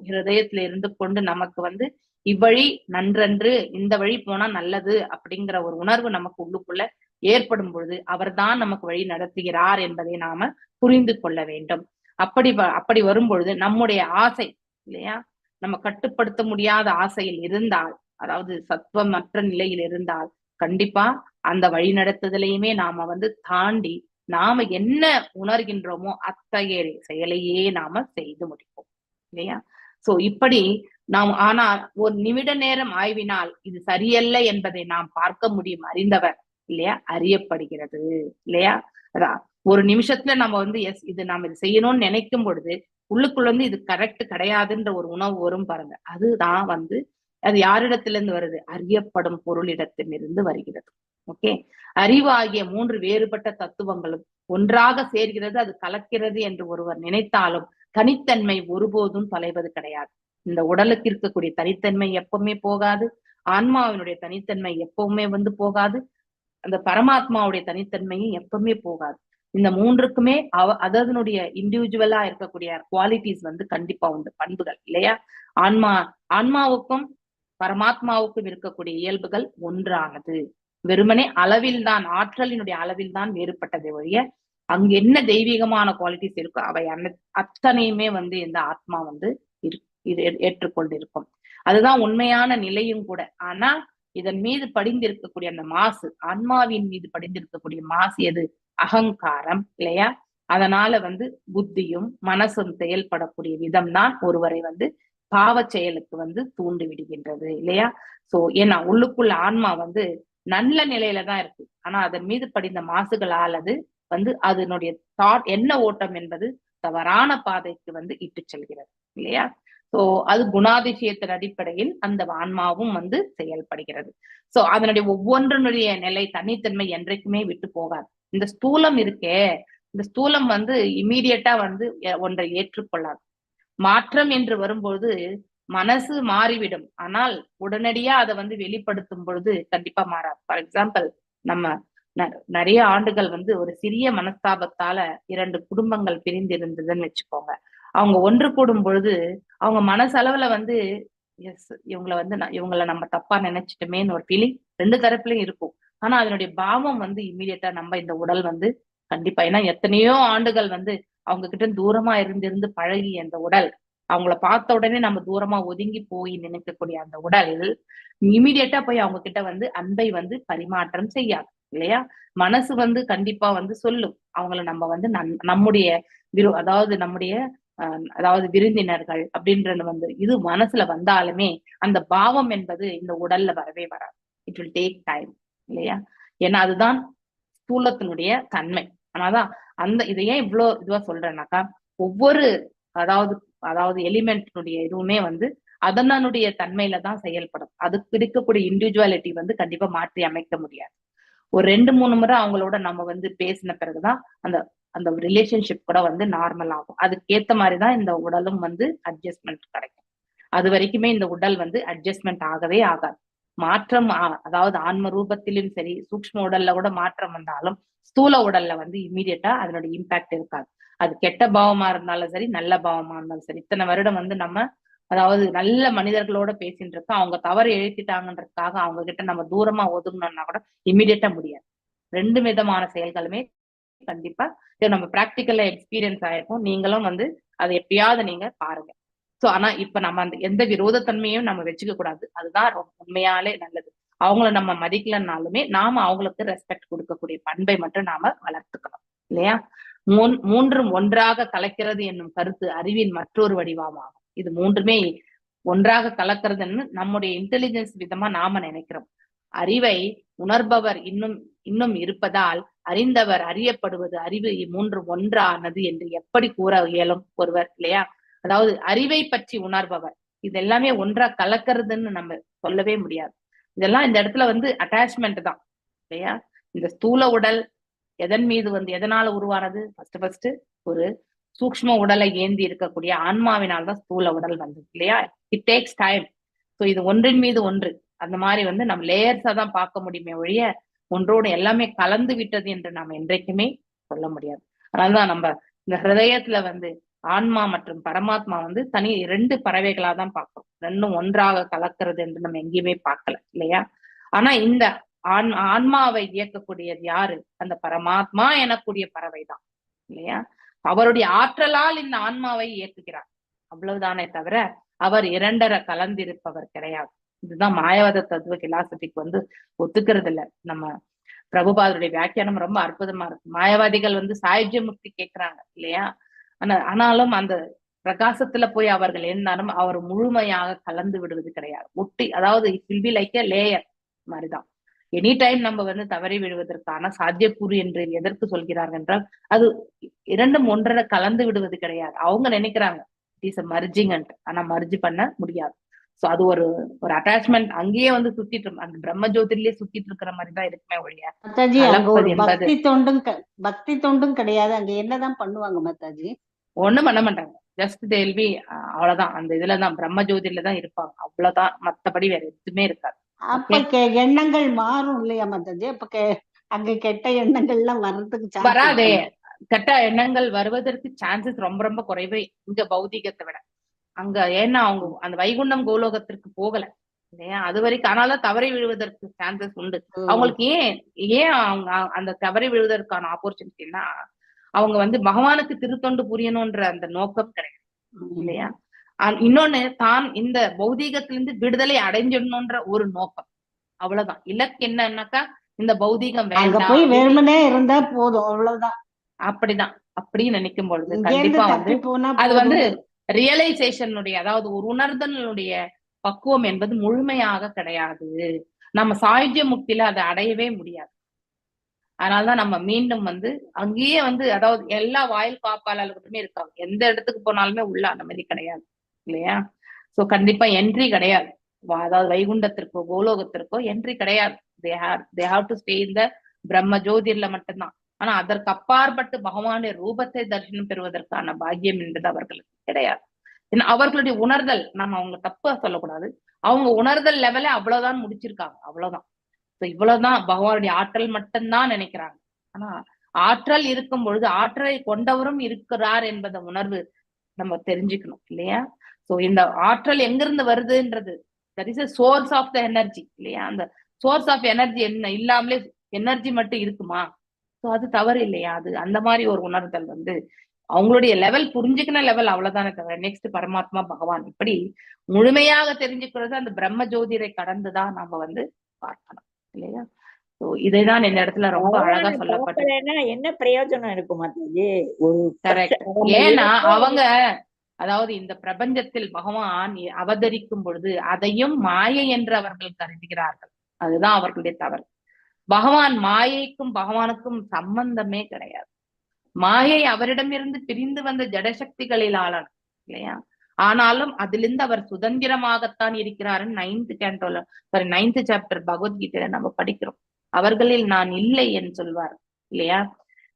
ஹிருதயத்துல இருந்து கொண்டு நமக்கு வந்து இவ்வழி நன்றன்று, இந்த வழி போனா நல்லது அப்படிங்கிற ஒரு உணர்வு நமக்கு உள்ளுக்குள்ள ஏற்படும் பொழுது அவர்தான் நமக்கு வழி நடத்துகிறார் என்பதை நாம புரிந்து கொள்ள வேண்டும். அப்படி வரும் பொழுது நம்முடைய ஆசை இல்லையா, நம்ம கட்டுப்படுத்த முடியாத ஆசையில் இருந்தால், அதாவது சத்துவமற்ற நிலையில் இருந்தால் கண்டிப்பா அந்த வழி நடத்துதலையுமே நாம வந்து தாண்டி நாம என்ன உணர்கின்றோமோ அத்தகைய செயலையே நாம செய்து முடிப்போம் இல்லையா? சோ இப்படி நாம் ஆனா ஒரு நிமிட நேரம் ஆய்வினால் இது சரியல்ல என்பதை நாம் பார்க்க முடியும். அறிந்தவர் இல்லையா? அறியப்படுகிறது இல்லையா? அதான் ஒரு நிமிஷத்துல நம்ம வந்து இது நாம இது செய்யணும்னு நினைக்கும் பொழுது உள்ளுக்குள்ள வந்து இது கரெக்ட் கிடையாதுன்ற ஒரு உணவு வரும் பாருங்க. அதுதான் வந்து அது யாரிடத்திலிருந்து வருது? அறியப்படும் பொருளிடத்திலிருந்து வருகிறது. ஓகே, அறிவு ஆகிய மூன்று வேறுபட்ட தத்துவங்களும் ஒன்றாக சேர்கிறது, அது கலக்கிறது என்று ஒருவர் நினைத்தாலும் தனித்தன்மை ஒருபோதும் தொலைவது கிடையாது. இந்த உடலுக்கு இருக்கக்கூடிய தனித்தன்மை எப்பவுமே போகாது, ஆன்மாவினுடைய தனித்தன்மை எப்பவுமே வந்து போகாது, அந்த பரமாத்மாவுடைய தனித்தன்மையும் எப்பவுமே போகாது. இந்த மூன்றுக்குமே அதனுடைய இண்டிவிஜுவலா இருக்கக்கூடிய குவாலிட்டிஸ் வந்து கண்டிப்பா உண்டு, பண்புகள் இல்லையா? ஆன்மாவுக்கும் பரமாத்மாவுக்கும் இருக்கக்கூடிய இயல்புகள் ஒன்றானது. வெறுமனே அளவில் தான், ஆற்றலினுடைய அளவில் தான் வேறுபட்டதை ஒழிய அங்க என்ன தெய்வீகமான குவாலிட்டிஸ் இருக்கோ அவை அத்தனையுமே வந்து இந்த ஆத்மா வந்து ஏற்றுக்கொண்டு இருக்கும். அதுதான் உண்மையான நிலையும் கூட. ஆனா இதன் மீது படிந்திருக்கக்கூடிய அந்த மாசு, ஆன்மாவின் மீது படிந்திருக்கக்கூடிய மாசு எது? அகங்காரம் இல்லையா? அதனால வந்து புத்தியும் மனசும் செயல்படக்கூடிய விதம் தான் ஒருவரை வந்து பாவ செயலுக்கு வந்து தூண்டி விடுகின்றது இல்லையா? சோ ஏன்னா உள்ளுக்குள்ள ஆன்மா வந்து நல்ல நிலையில தான் இருக்கு. ஆனா அதன் மீது படிந்த மாசுகளால் அது வந்து அதனுடைய எண்ண ஓட்டம் என்பது தவறான பாதைக்கு வந்து இட்டு செல்கிறது இல்லையா? சோ அது குணாதிசயத்தின் அடிப்படையில் அந்த ஆன்மாவும் வந்து செயல்படுகிறது. சோ அதனுடைய ஒவ்வொன்றினுடைய நிலை தனித்தன்மை என்றைக்குமே விட்டு போகாது. இந்த ஸ்தூலம் இருக்கே, இந்த ஸ்தூலம் வந்து இம்மீடியட்டா வந்து ஒன்றை ஏற்றுக்கொள்ளாது. மாற்றம் என்று வரும்போது மனசு மாறிவிடும். ஆனால் உடனடியா அதை வந்து வெளிப்படுத்தும் பொழுது கண்டிப்பா மாறாது. ஃபார் எக்ஸாம்பிள், நம்ம நிறைய ஆண்டுகள் வந்து ஒரு சிறிய மனஸ்தாபத்தால 2 குடும்பங்கள் பிரிந்திருந்ததுன்னு வச்சுக்கோங்க. அவங்க ஒன்று கூடும் பொழுது அவங்க மனசளவுல வந்து எஸ் இவங்களை நம்ம தப்பா நினைச்சிட்டோமேன்னு ஒரு ஃபீலிங் 2 தரப்புலயும் இருக்கும். ஆனா அதனுடைய பாவம் வந்து இம்மீடியட்டா நம்ம இந்த உடல் வந்து கண்டிப்பா, ஏன்னா எத்தனையோ ஆண்டுகள் வந்து அவங்க கிட்ட தூரமா இருந்து பழகி அந்த உடல், அவங்கள பார்த்த உடனே நம்ம தூரமா ஒதுங்கி போய் நினைக்கக்கூடிய அந்த உடல் இமீடியட்டா போய் அவங்க கிட்ட வந்து அன்பை வந்து பரிமாற்றம் செய்யாது இல்லையா? மனசு வந்து கண்டிப்பா வந்து சொல்லும் அவங்கள நம்ம வந்து நம்முடைய அதாவது நம்முடைய அதாவது விருந்தினர்கள் அப்படின்றது வந்து இது மனசுல வந்தாலுமே அந்த பாவம் என்பது இந்த உடல்ல வரவே வராது. இட் வில் டேக் டைம் இல்லையா? ஏன்னா அதுதான் ஸ்தூலத்தினுடைய தன்மை. ஆனாதான் அந்த இதை ஏன் இவ்வளவு இதுவா சொல்றேன்னாக்கா, ஒவ்வொரு அதாவது எலிமெண்ட்னுடைய இதுவுமே வந்து அதனுடைய தன்மையில தான் செயல்படும். அதுக்கு இருக்கக்கூடிய இண்டிவிஜுவாலிட்டி வந்து கண்டிப்பா மாற்றி அமைக்க முடியாது. ஒரு 2-3 முறை அவங்களோட நம்ம வந்து பேசின பிறகுதான் அந்த அந்த ரிலேஷன்ஷிப் கூட வந்து நார்மல் ஆகும். அதுக்கேத்த மாதிரிதான் இந்த உடலும் வந்து அட்ஜஸ்ட்மெண்ட் கிடைக்கும். அது வரைக்குமே இந்த உடல் வந்து அட்ஜஸ்ட்மெண்ட் ஆகவே ஆகாது. மாற்றம் அதாவது ஆன்ம ரூபத்திலும் சரி, சூக்ஷ்ம உடல்ல கூட மாற்றம் வந்தாலும் ஸ்தூல உடல்ல வந்து இம்மீடியட்டா அதனுடைய இம்பாக்ட் இருக்காது. அது கெட்ட பாவமா இருந்தாலும் சரி, நல்ல பாவமா இருந்தாலும் சரி. இத்தனை வருடம் வந்து நம்ம அதாவது நல்ல மனிதர்களோட பேசிட்டு இருக்கோம், அவங்க தவறு எழுத்திட்டாங்கன்றதுக்காக அவங்க கிட்ட நம்ம தூரமா ஒதுங்கணும்னா கூட இம்மீடியட்டா முடியாது. 2 விதமான செயல்களுமே கண்டிப்பா நம்ம பிராக்டிக்கல்ல எக்ஸ்பீரியன்ஸ் ஆயிருக்கும். நீங்களும் வந்து அதை எப்பயாவது நீங்க பாருங்க. சோ ஆனா இப்ப நம்ம அந்த எந்த விரோதத்தன்மையும் நம்ம வச்சுக்க கூடாது. அதுதான் உண்மையாலே நல்லது. அவங்கள நம்ம மதிக்கலனாலுமே நாம அவங்களுக்கு ரெஸ்பெக்ட் கொடுக்கக்கூடிய பண்பை மட்டும் நாம வளர்த்துக்கணும் இல்லையா? மூன்றும் ஒன்றாக கலக்கிறது என்னும் கருத்து அறிவின் மற்றொரு வடிவமாகும். இது 3மே ஒன்றாக கலக்கிறதுன்னு நம்முடைய இன்டெலிஜென்ஸ் விதமா நாம நினைக்கிறோம். அறிவை உணர்பவர் இன்னும் இருப்பதால் அறிந்தவர் அறியப்படுவது அறிவு 3 ஒன்றானது என்று எப்படி கூற இயலும் ஒருவர் இல்லையா? அதாவது அறிவை பற்றி உணர்பவர் இது எல்லாமே ஒன்றா கலக்கிறதுன்னு நம்ம சொல்லவே முடியாது. இதெல்லாம் இந்த இடத்துல வந்து அட்டாச்மெண்ட் தான் இல்லையா? இந்த ஸ்தூல உடல் எதன் மீது வந்து எதனால உருவானது? ஃபர்ஸ்ட் ஒரு சூக்ஷ்ம உடலை ஏந்தி இருக்கக்கூடிய ஆன்மாவினால்தான் ஸ்தூல உடல் வந்தது இல்லையா? It takes time. ஸோ இது ஒன்றின் மீது ஒன்று அந்த மாதிரி வந்து நம்ம லேயர்ஸா தான் பார்க்க முடியுமே ஒழிய ஒன்றோடு எல்லாமே கலந்து விட்டது என்று நாம் என்றைக்குமே சொல்ல முடியாது. அதனாலதான் நம்ம இந்த ஹிருதயத்துல வந்து ஆன்மா மற்றும் பரமாத்மா வந்து தனி 2 பறவைகளா தான் பார்க்கிறோம். 2ம் ஒன்றாக கலக்கிறது என்று நம்ம எங்கேயுமே பார்க்கல இல்லையா? ஆனா இந்த ஆன்மாவை இயக்கக்கூடியது யாரு? அந்த பரமாத்மா எனக்கூடிய பறவை தான் இல்லையா? அவருடைய ஆற்றலால் இந்த ஆன்மாவை இயக்குகிறார், அவ்வளவுதானே தவிர அவர் 2 கலந்திருப்பவர் கிடையாது. இதுதான் மாயவாத தத்துவ பிலாசபிக்கு வந்து ஒத்துக்கிறது இல்ல. நம்ம பிரபுபாதருடைய வியாக்கியானம் ரொம்ப அற்புதமா இருக்கு. மாயவாதிகள் வந்து சாயுஜ்ய முக்தி கேட்கிறாங்க இல்லையா? ஆனாலும் அந்த பிரகாசத்துல போய் அவர்கள் என்னாலும் அவர் முழுமையாக கலந்து விடுவது கிடையாது. ஒட்டி அதாவது it will be like a layer மாதிரிதான். எனி டைம் நம்ம வந்து தவறி விடுவதற்கான சாத்தியக்கூறு என்று எதற்கு சொல்கிறார்கள் என்றால் அது 2ம் ஒன்றரை கலந்து விடுவது கிடையாது. அவங்க நினைக்கிறாங்க இட் இஸ் மர்ஜிங், ஆனா மர்ஜ் பண்ண முடியாது. சோ அது ஒரு அட்டாச்மெண்ட் அங்கேயே வந்து சுத்திட்டு அந்த பிரம்ம ஜோதிலே சுத்திட்டு இருக்கிற மாதிரிதான் இருக்குமே ஒழிய மாதாஜி அங்க ஒரு பக்தி தொண்டும் கிடையாது. அங்க என்னதான் பண்ணுவாங்க மாதாஜி? ஒண்ணும் பண்ண மாட்டாங்க. ஜஸ்ட் தேல்வி அவ்வளவுதான். அந்த இதுலதான் பிரம்ம ஜோதியில தான் இருப்பாங்க, அவ்வளவுதான். மத்தபடி வேற எதுவுமே இருக்காது. அப்ப எண்ணங்கள் மாறும் இல்லையா மாதாஜி? அப்ப அங்க கெட்ட எண்ணங்கள் எல்லாம் வர்றதுக்கு வராதே. கெட்ட எண்ணங்கள் வருவதற்கு சான்சஸ் ரொம்ப ரொம்ப குறைவே இங்க பௌதிகத்தை விட. அங்க ஏன்னா அவங்க அந்த வைகுண்டம் கோலோகத்திற்கு போகல இல்லையா? அது வரைக்கும். ஆனாலும் தவறி விழுவதற்கு சான்சஸ் உண்டு அவங்களுக்கு. ஏன் அவங்க அந்த தவறி விழுவதற்கான ஆப்பர்ச்சுனிட்டின்னா அவங்க வந்து பகவானுக்கு திருத்தொண்டு புரியணும்ன்ற அந்த நோக்கம் கிடையாது இல்லையா. இன்னொன்னு தான் இந்த பௌதீகத்திலிருந்து விடுதலை அடைஞ்சிடணும்ன்ற ஒரு நோக்கம், அவ்வளவுதான். இலக்கு என்னன்னாக்கா இந்த பௌதீகம் அங்க போய் வேண்டாம், வெறுமனே இருந்தா போதும், அவ்வளவுதான். அப்படிதான். அப்படின்னு நினைக்கும் பொழுது இங்க இருந்து கண்டிப்பா வந்து தப்பி போனா அது வந்து போதும். ரியலைசேஷனுடைய, அதாவது ஒரு உணர்தலுடைய பக்குவம் என்பது முழுமையாக கிடையாது. நம்ம சாயுஜ்ய முக்தியில அதை அடையவே முடியாது. அதனாலதான் நம்ம மீண்டும் வந்து அங்கேயே வந்து, அதாவது எல்லா வாயில் காப்பாளர்களுமே இருக்காங்க, எந்த இடத்துக்கு போனாலுமே உள்ள அனுமதி கிடையாது இல்லையா. சோ கண்டிப்பா என்ட்ரி கிடையாது. அதாவது வைகுண்டத்திற்கோ கோலோகத்திற்கோ என்ட்ரி கிடையாது. they have to stay in the பிரம்ம ஜோதிர்ல மட்டும்தான். ஆனா அதற்கு அப்பாற்பட்டு பகவானுடைய ரூபத்தை தரிசனம் பெறுவதற்கான பாக்கியம் என்பது அவர்களுக்கு கிடையாது. அவர்களுடைய உணர்தல், நம்ம அவங்க தப்பா சொல்லக்கூடாது, அவங்க உணர்தல் லெவல அவ்வளவுதான் முடிச்சிருக்காங்க, அவ்வளவுதான். இவ்வளவுதான் பகவானுடைய ஆற்றல் மட்டும்தான் நினைக்கிறாங்க. ஆனா ஆற்றல் இருக்கும் பொழுது ஆற்றலை கொண்டவரும் இருக்கிறார் என்பத உணர்வு நம்ம தெரிஞ்சுக்கணும் இல்லையா. சோ இந்த ஆற்றல் எங்கிருந்து வருதுன்றது, that is a source of the energy இல்லையா. அந்த சோர்ஸ் ஆஃப் எனர்ஜி என்ன இல்லாமலே எனர்ஜி மட்டும் இருக்குமா? சோ அது தவறு இல்லையா. அது அந்த மாதிரி ஒரு உணர்தல் வந்து அவங்களுடைய லெவல், புரிஞ்சுக்கின லெவல் அவ்வளவுதானே தவிர நெக்ஸ்ட் பரமாத்மா பகவான் இப்படி முழுமையாக தெரிஞ்சுக்கிறது அந்த பிரம்ம ஜோதிரை கடந்துதான் நாம வந்து பார்க்கணும் இல்லையா. சோ இதைதான் இந்த இடத்துல ரொம்ப அழகா சொல்லப்பட்டது. என்ன பிரயோஜனம் இருக்கும் மாதாஜி? கரெக்ட். ஏன்னா அவங்க, அதாவது இந்த பிரபஞ்சத்தில் பகவான் அவதரிக்கும் பொழுது அதையும் மாயை என்று அவர்கள் கருதுகிறார்கள். அதுதான் அவர்களுடைய தவறு. பகவான் மாயைக்கும் பகவானுக்கும் சம்பந்தமே கிடையாது. மாயை அவரிடமிருந்து பிரிந்து வந்த ஜடசக்திகளில் ஆளான இல்லையா. ஆனாலும் அதிலிருந்து அவர் சுதந்திரமாகத்தான் இருக்கிறாருன்னு 9th சாப்டர் பகவத்கீதையில நம்ம படிக்கிறோம். அவர்களில் நான் இல்லை என்று சொல்வார் இல்லையா.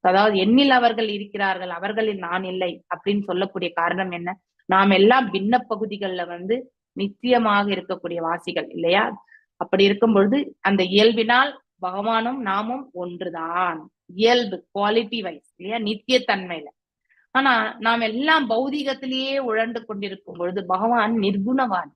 அதாவது என்னில் அவர்கள் இருக்கிறார்கள், அவர்களில் நான் இல்லை அப்படின்னு சொல்லக்கூடிய காரணம் என்ன? நாம் எல்லாம் பின்ன பகுதிகள்ல வந்து நித்தியமாக இருக்கக்கூடிய வாசிகள் இல்லையா. அப்படி இருக்கும் பொழுது அந்த இயல்பினால் பகவானும் நாமும் ஒன்றுதான், இயல்பு குவாலிட்டி வைஸ் இல்லையா, நித்தியத்தன்மையில. ஆனா நாம் எல்லாம் பௌதிகத்திலேயே உழண்டு கொண்டிருக்கும் பொழுது பகவான் நிர்குணவான்,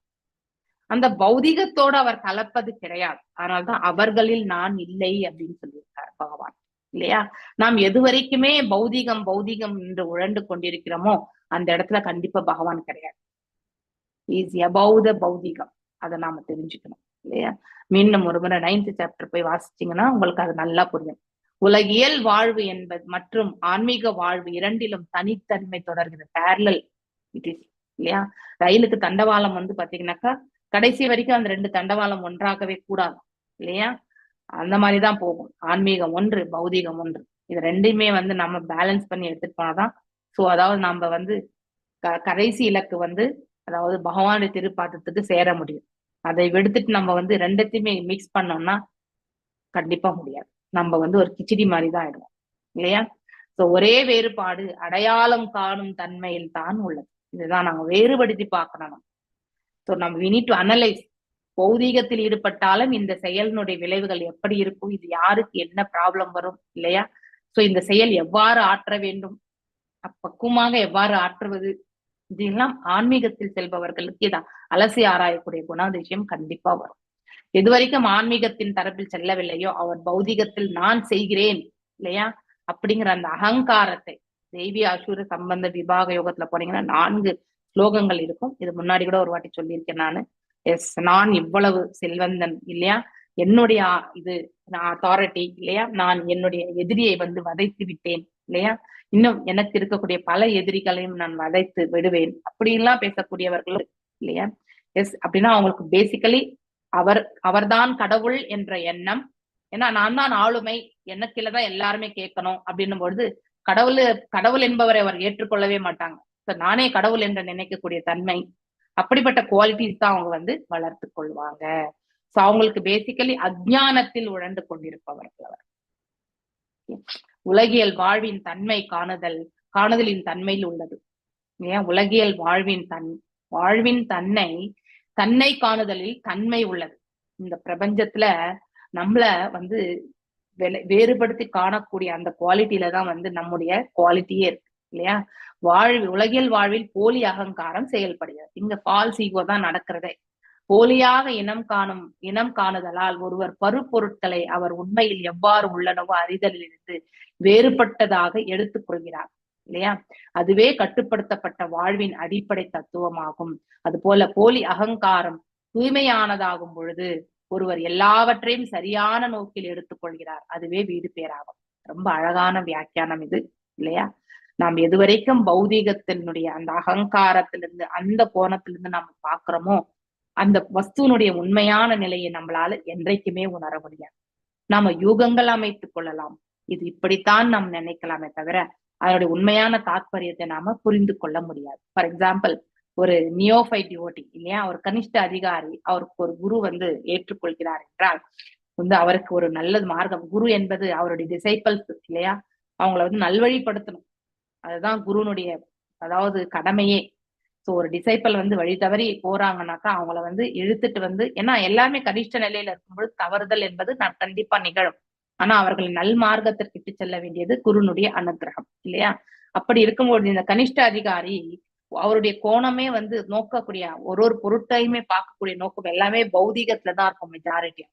அந்த பௌதிகத்தோடு அவர் கலப்பது கிடையாது. அதனால்தான் அவர்களில் நான் இல்லை அப்படின்னு சொல்லியிருக்கார் பகவான் இல்லையா. நாம் எது வரைக்குமே பௌதிகம் பௌதிகம் என்று உழண்டு கொண்டிருக்கிறோமோ அந்த இடத்துல கண்டிப்பா பகவான் கிடையாது. இஸ் அபவ் த பௌதிகம். அதை நாம தெரிஞ்சுக்கணும் இல்லையா. மீண்டும் ஒரு முறை 9th சாப்டர் போய் வாசிச்சீங்கன்னா உங்களுக்கு அது நல்லா புரியும். உலகியல் வாழ்வு என்பது மற்றும் ஆன்மீக வாழ்வு இரண்டிலும் தனித்தன்மை தொடர்கிறது, பேரலல் இட் இஸ் இல்லையா. ரயிலுக்கு தண்டவாளம் வந்து பாத்தீங்கன்னாக்கா கடைசி வரைக்கும் அந்த 2 தண்டவாளம் ஒன்றாகவே கூடாது இல்லையா. அந்த மாதிரிதான் போகும். ஆன்மீகம் ஒன்று, பௌதிகம் ஒன்று. இது ரெண்டையுமே வந்து நம்ம பேலன்ஸ் பண்ணி எடுத்துட்டு போனாதான். சோ அதாவது நம்ம வந்து கடைசி இலக்கு வந்து அதாவது பகவானுடைய திருப்பாதத்துக்கு சேர முடியும். அதை விடுத்துட்டு நம்ம வந்து ரெண்டத்தையுமே மிக்ஸ் பண்ணோம்னா கண்டிப்பா முடியாது. நம்ம வந்து ஒரு கிச்சடி மாதிரிதான் ஆயிடுவோம் இல்லையா. சோ ஒரே வேறுபாடு அடையாளம் காணும் தன்மையில் தான் உள்ளது. இதுதான் நாங்க வேறுபடுத்தி பார்க்கணும். சோ நம்ம we need to analyze. பௌதீகத்தில் ஈடுபட்டாலும் இந்த செயலினுடைய விளைவுகள் எப்படி இருக்கும், இது யாருக்கு என்ன ப்ராப்ளம் வரும் இல்லையா. சோ இந்த செயல் எவ்வாறு ஆற்ற வேண்டும், பக்குவமாக எவ்வாறு ஆற்றுவது, இதெல்லாம் ஆன்மீகத்தில் செல்பவர்களுக்கு இதான் அலசி ஆராயக்கூடிய குணாதிசயம் கண்டிப்பா வரும். எது வரைக்கும் ஆன்மீகத்தின் தரப்பில் செல்லவில்லையோ அவர் பௌதிகத்தில் நான் செய்கிறேன் இல்லையா அப்படிங்கிற அந்த அகங்காரத்தை, தெய்வீ அசூர சம்பந்த விபாக யோகத்துல போனீங்கன்னா 4 ஸ்லோகங்கள் இருக்கும். இது முன்னாடி கூட ஒரு வாட்டி சொல்லியிருக்கேன் நானு. எஸ், நான் இவ்வளவு செல்வந்தன் இல்லையா, என்னுடைய இது அத்தாரிட்டி இல்லையா, நான் என்னுடைய எதிரியை வந்து வதைத்து விட்டேன் இல்லையா, இன்னும் எனக்கு இருக்கக்கூடிய பல எதிரிகளையும் நான் வதைத்து விடுவேன் அப்படின்லாம் பேசக்கூடியவர்கள் இல்லையா. எஸ், அப்படின்னா அவங்களுக்கு பேசிக்கலி அவர்தான் கடவுள் என்ற எண்ணம். ஏன்னா நான் தான் ஆளுமை, எனக்குள்ளதான் எல்லாருமே கேட்கணும் அப்படின்னும் பொழுது கடவுள் என்பவரை அவர் ஏற்றுக்கொள்ளவே மாட்டாங்க. நானே கடவுள் என்று நினைக்கக்கூடிய தன்மை, அப்படிப்பட்ட குவாலிட்டிஸ் தான் அவங்க வந்து வளர்த்து கொள்வாங்க. சோ அவங்களுக்கு பேசிக்கலி அஜ்ஞானத்தில் உழந்து கொண்டிருப்பவர்கள் அவர். உலகியல் வாழ்வின் தன்மை காணுதலின் தன்மையில் உள்ளது. ஏன் உலகியல் வாழ்வின் தன்னை காணுதலில் தன்மை உள்ளது. இந்த பிரபஞ்சத்துல நம்மள வந்து வேறுபடுத்தி காணக்கூடிய அந்த குவாலிட்டியில தான் வந்து நம்முடைய குவாலிட்டியே இருக்கு இல்லையா. உலகியல் வாழ்வில் போலி அகங்காரம் செயல்படுகிறது. இங்க ஃபால்ஸ் ஈகோ தான் நடக்கிறதே. போலியாக இனம் காணுதலால் ஒருவர் பருப்பொருட்களை அவர் உண்மையில் எவ்வாறு உள்ளனவோ அறிதலிலிருந்து வேறுபட்டதாக எடுத்துக் கொள்கிறார் இல்லையா? அதுவே கட்டுப்படுத்தப்பட்ட வாழ்வின் அடிப்படை தத்துவமாகும். அது போல போலி அகங்காரம் தூய்மையானதாகும் பொழுது ஒருவர் எல்லாவற்றையும் சரியான நோக்கில் எடுத்துக்கொள்கிறார். அதுவே வீடு பேராகும். ரொம்ப அழகான வியாக்கியானம் இது இல்லையா? நாம் எதுவரைக்கும் பௌதீகத்தினுடைய அந்த அகங்காரத்திலிருந்து அந்த கோணத்திலிருந்து நாம பாக்குறோமோ அந்த வஸ்துவனுடைய உண்மையான நிலையை நம்மளால என்றைக்குமே உணர முடியாது. நாம யூகங்கள் அமைத்துக் கொள்ளலாம், இது இப்படித்தான் நாம் நினைக்கலாமே தவிர அதனுடைய உண்மையான தாத்பரியத்தை நாம புரிந்து கொள்ள முடியாது. ஃபார் எக்ஸாம்பிள், ஒரு நியோஃபைட் டிவோட்டி இல்லையா, ஒரு கனிஷ்ட அதிகாரி அவருக்கு ஒரு குரு ஏற்றுக்கொள்கிறார் என்றால் அவருக்கு ஒரு நல்ல மார்க்கம், குரு என்பது அவருடைய டிசைபிள்ஸ் இல்லையா, அவங்கள நல்வழிப்படுத்தணும். அதுதான் குருனுடைய அதாவது கடமையே. சோ ஒரு டிசைபிள் வழி தவறி போறாங்கன்னாக்கா அவங்கள இழுத்துட்டு ஏன்னா எல்லாமே கனிஷ்ட நிலையில இருக்கும்போது தவறுதல் என்பது கண்டிப்பா நிகழும். ஆனா அவர்கள் நல் மார்க்கத்திற்கு இட்டு செல்ல வேண்டியது குருனுடைய அனுகிரகம் இல்லையா? அப்படி இருக்கும்போது இந்த கனிஷ்ட அதிகாரி அவருடைய கோணமே நோக்கக்கூடிய ஒரு பொருட்டையுமே பார்க்கக்கூடிய நோக்கம் எல்லாமே பௌதீகத்துலதான் இருக்கும் மெஜாரிட்டியா.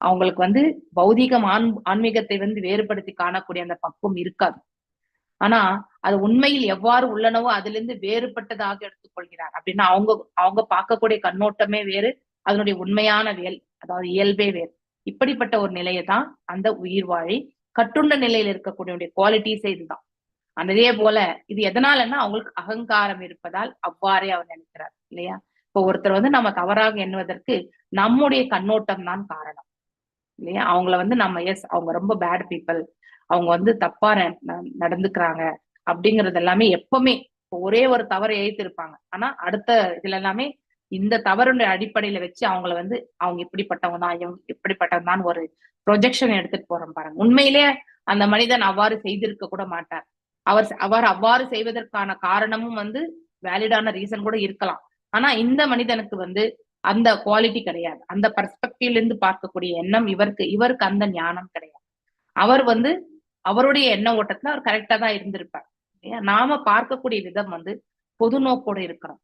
அவங்களுக்கு பௌதீகம் ஆன்மீகத்தை வேறுபடுத்தி காணக்கூடிய அந்த பக்குவம் இருக்காது. ஆனா அது உண்மையில் எவ்வாறு உள்ளனவோ அதுல இருந்து வேறுபட்டதாக எடுத்துக்கொள்கிறார். அப்படின்னா அவங்க பார்க்கக்கூடிய கண்ணோட்டமே வேறு, அதனுடைய உண்மையான அதாவது இயல்பே வேறு. இப்படிப்பட்ட ஒரு நிலையை தான் அந்த உயிர் வாழி கட்டுண்ட நிலையில இருக்கக்கூடிய குவாலிட்டிஸே இதுதான். அதே போல இது எதனாலன்னா அவங்களுக்கு அகங்காரம் இருப்பதால் அவ்வாறே அவர் நினைக்கிறார் இல்லையா? இப்போ ஒருத்தர் நம்ம தவறாக எண்ணுவதற்கு நம்முடைய கண்ணோட்டம் தான் காரணம் இல்லையா? அவங்கள நம்ம அவங்க ரொம்ப பேட் பீப்புள், அவங்க தப்பா நடந்துக்கிறாங்க அப்படிங்கறது எல்லாமே எப்பவுமே ஒரே ஒரு தவறை எழுத்திருப்பாங்க. ஆனா அடுத்த இதுல எல்லாமே இந்த தவறுடைய அடிப்படையில வச்சு அவங்கள அவங்க இப்படிப்பட்டவங்க தான், இவங்க இப்படிப்பட்டவங்க தான் ஒரு ப்ரொஜெக்ஷன் எடுத்துட்டு போறோம் பாருங்க. உண்மையிலே அந்த மனிதன் அவ்வாறு செய்திருக்க கூட மாட்டார். அவர் அவ்வாறு செய்வதற்கான காரணமும் வேலிடான ரீசன் கூட இருக்கலாம். ஆனா இந்த மனிதனுக்கு அந்த குவாலிட்டி கிடையாது. அந்த பெர்ஸ்பெக்டிவ்ல இருந்து பார்க்கக்கூடிய எண்ணம் இவருக்கு அந்த ஞானம் கிடையாது. அவர் அவருடைய எண்ண ஓட்டத்துல அவர் கரெக்டா தான் இருந்திருப்பார். நாம பார்க்கக்கூடிய விதம் பொது நோக்கோட இருக்கணும்.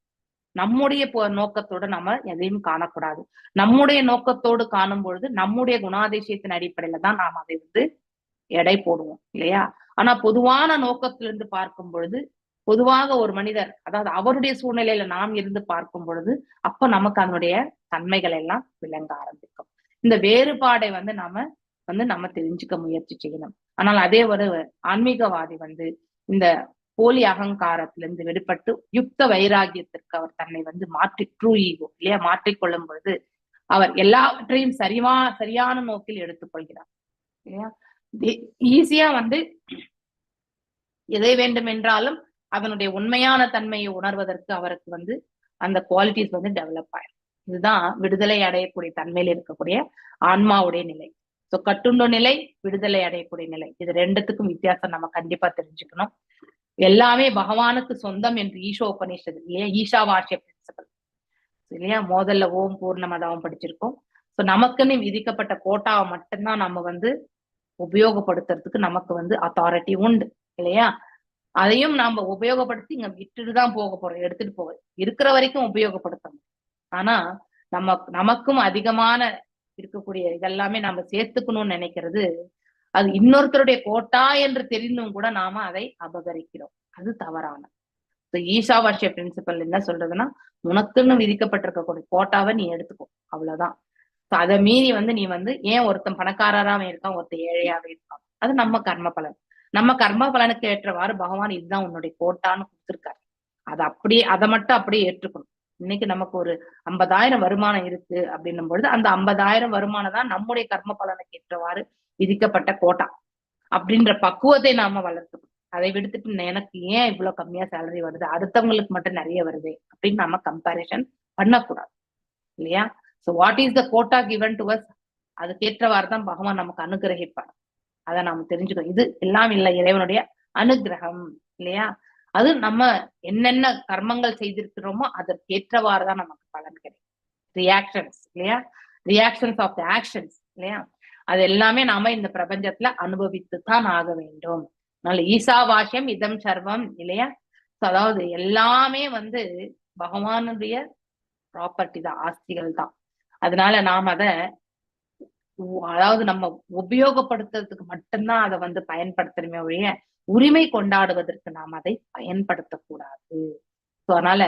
நம்முடைய நோக்கத்தோட நம்ம எதையும் காணக்கூடாது. நம்முடைய நோக்கத்தோடு காணும் பொழுது நம்முடைய குணாதிசயத்தின் அடிப்படையில தான் நாம் அதை எடை போடுவோம் இல்லையா? ஆனா பொதுவான நோக்கத்திலிருந்து பார்க்கும் பொழுது, பொதுவாக ஒரு மனிதர் அதாவது அவருடைய சூழ்நிலையில நாம் இருந்து பார்க்கும் பொழுது அப்ப நமக்கு அதனுடைய தன்மைகள் எல்லாம் விளங்க ஆரம்பிக்கும். இந்த வேறுபாடை நம்ம தெரிஞ்சுக்க முயற்சி செய்யணும். ஆனால் அதே ஒரு ஆன்மீகவாதி இந்த போலி அகங்காரத்திலிருந்து விடுபட்டு யுக்த வைராகியத்திற்கு அவர் தன்னை மாற்றி ட்ரூ ஈகோ இல்லையா மாற்றிக்கொள்ளும் பொழுது அவர் எல்லாவற்றையும் சரியான நோக்கில் எடுத்துக்கொள்கிறார் இல்லையா? ஈஸியா எதை வேண்டும் என்றாலும் அதனுடைய உண்மையான தன்மையை உணர்வதற்கு அவருக்கு அந்த குவாலிட்டிஸ் டெவலப் ஆயிடும். இதுதான் விடுதலை அடையக்கூடிய தன்மையில இருக்கக்கூடிய ஆன்மாவுடைய நிலை. சோ கட்டுண்ட நிலை, விடுதலை அடையக்கூடிய நிலை, இது ரெண்டுத்துக்கும் வித்தியாசம் நம்ம கண்டிப்பா தெரிஞ்சுக்கணும். எல்லாமே பகவானுக்கு சொந்தம் என்று ஈஷோபனிஷத்து இல்லையா, ஈஷாவாசிய பிரின்சிபல் இல்லையா, முதல்ல ஓம் பூர்ணமதாவும் படிச்சிருக்கோம். சோ நமக்குன்னு விதிக்கப்பட்ட கோட்டாவை மட்டும்தான் நம்ம உபயோகப்படுத்துறதுக்கு நமக்கு அத்தாரிட்டி உண்டு இல்லையா? அதையும் நாம உபயோகப்படுத்தி இங்க விட்டுட்டுதான் போக போறோம், எடுத்துட்டு போக இருக்கிற வரைக்கும் உபயோகப்படுத்தணும். ஆனா நமக்கும் அதிகமான இருக்கக்கூடிய இதெல்லாமே நம்ம சேர்த்துக்கணும்னு நினைக்கிறது அது இன்னொருத்தருடைய கோட்டா என்று தெரிந்தும் கூட நாம அதை அபகரிக்கிறோம். அது தவறான. ஈஷாவாசிய பிரின்சிபல் என்ன சொல்றதுன்னா, உனக்குன்னு விதிக்கப்பட்டிருக்கக்கூடிய கோட்டாவை நீ எடுத்துக்கோ, அவ்வளவுதான். அதை மீறி நீ ஏன் ஒருத்தன் பணக்காரராவே இருக்கான், ஒருத்தன் ஏழையாவே இருக்கான், அது நம்ம கர்ம பலன். நம்ம கர்ம பலனுக்கு ஏற்றவாறு பகவான் இதுதான் உன்னுடைய கோட்டான்னு கொடுத்திருக்காரு. அதை மட்டும் அப்படியே ஏற்றுக்கணும். இன்னைக்கு நமக்கு ஒரு 50,000 வருமானம் இருக்கு அப்படின்னும் பொழுது அந்த 50,000 வருமானம் தான் நம்முடைய கர்ம பலனுக்கு ஏற்றவாறு விதிக்கப்பட்ட கோட்டா அப்படின்ற பக்குவத்தை நாம வளர்த்துக்கணும். அதை விடுத்துட்டு எனக்கு ஏன் இவ்வளவு கம்மியா சேலரி வருது, அடுத்தவங்களுக்கு மட்டும் நிறைய வருது அப்படின்னு நம்ம கம்பேரிசன் பண்ணக்கூடாது இல்லையா? So what is the quota given to us, அதுக்கேற்றவாறு தான் பகவான் நமக்கு அனுகிரகிப்பார். அதை நாம தெரிஞ்சுக்கணும். இது எல்லாம் இல்லை இறைவனுடைய அனுகிரகம் இல்லையா? அது நம்ம என்னென்ன கர்மங்கள் செய்திருக்கிறோமோ அதற்கேற்றவாறுதான் நமக்கு பலன் கிடைக்கும். ரியாக்ஷன்ஸ் இல்லையா, ரியாக்ஷன்ஸ் ஆஃப் த ஆக்ஷன்ஸ் இல்லையா, அது எல்லாமே நாம இந்த பிரபஞ்சத்துல அனுபவித்துத்தான் ஆக வேண்டும். அதனால ஈசாவாசியம் இதம் சர்வம் இல்லையா? அதாவது எல்லாமே பகவானுடைய ப்ராப்பர்ட்டி தான், ஆஸ்திகள் தான். அதனால நாம் அதை அதாவது நம்ம உபயோகப்படுத்துறதுக்கு மட்டும்தான் அதை வந்து பயன்படுத்தணுமே ஒழிய உரிமை கொண்டாடுவதற்கு நாம் அதை பயன்படுத்தக்கூடாது. அதனால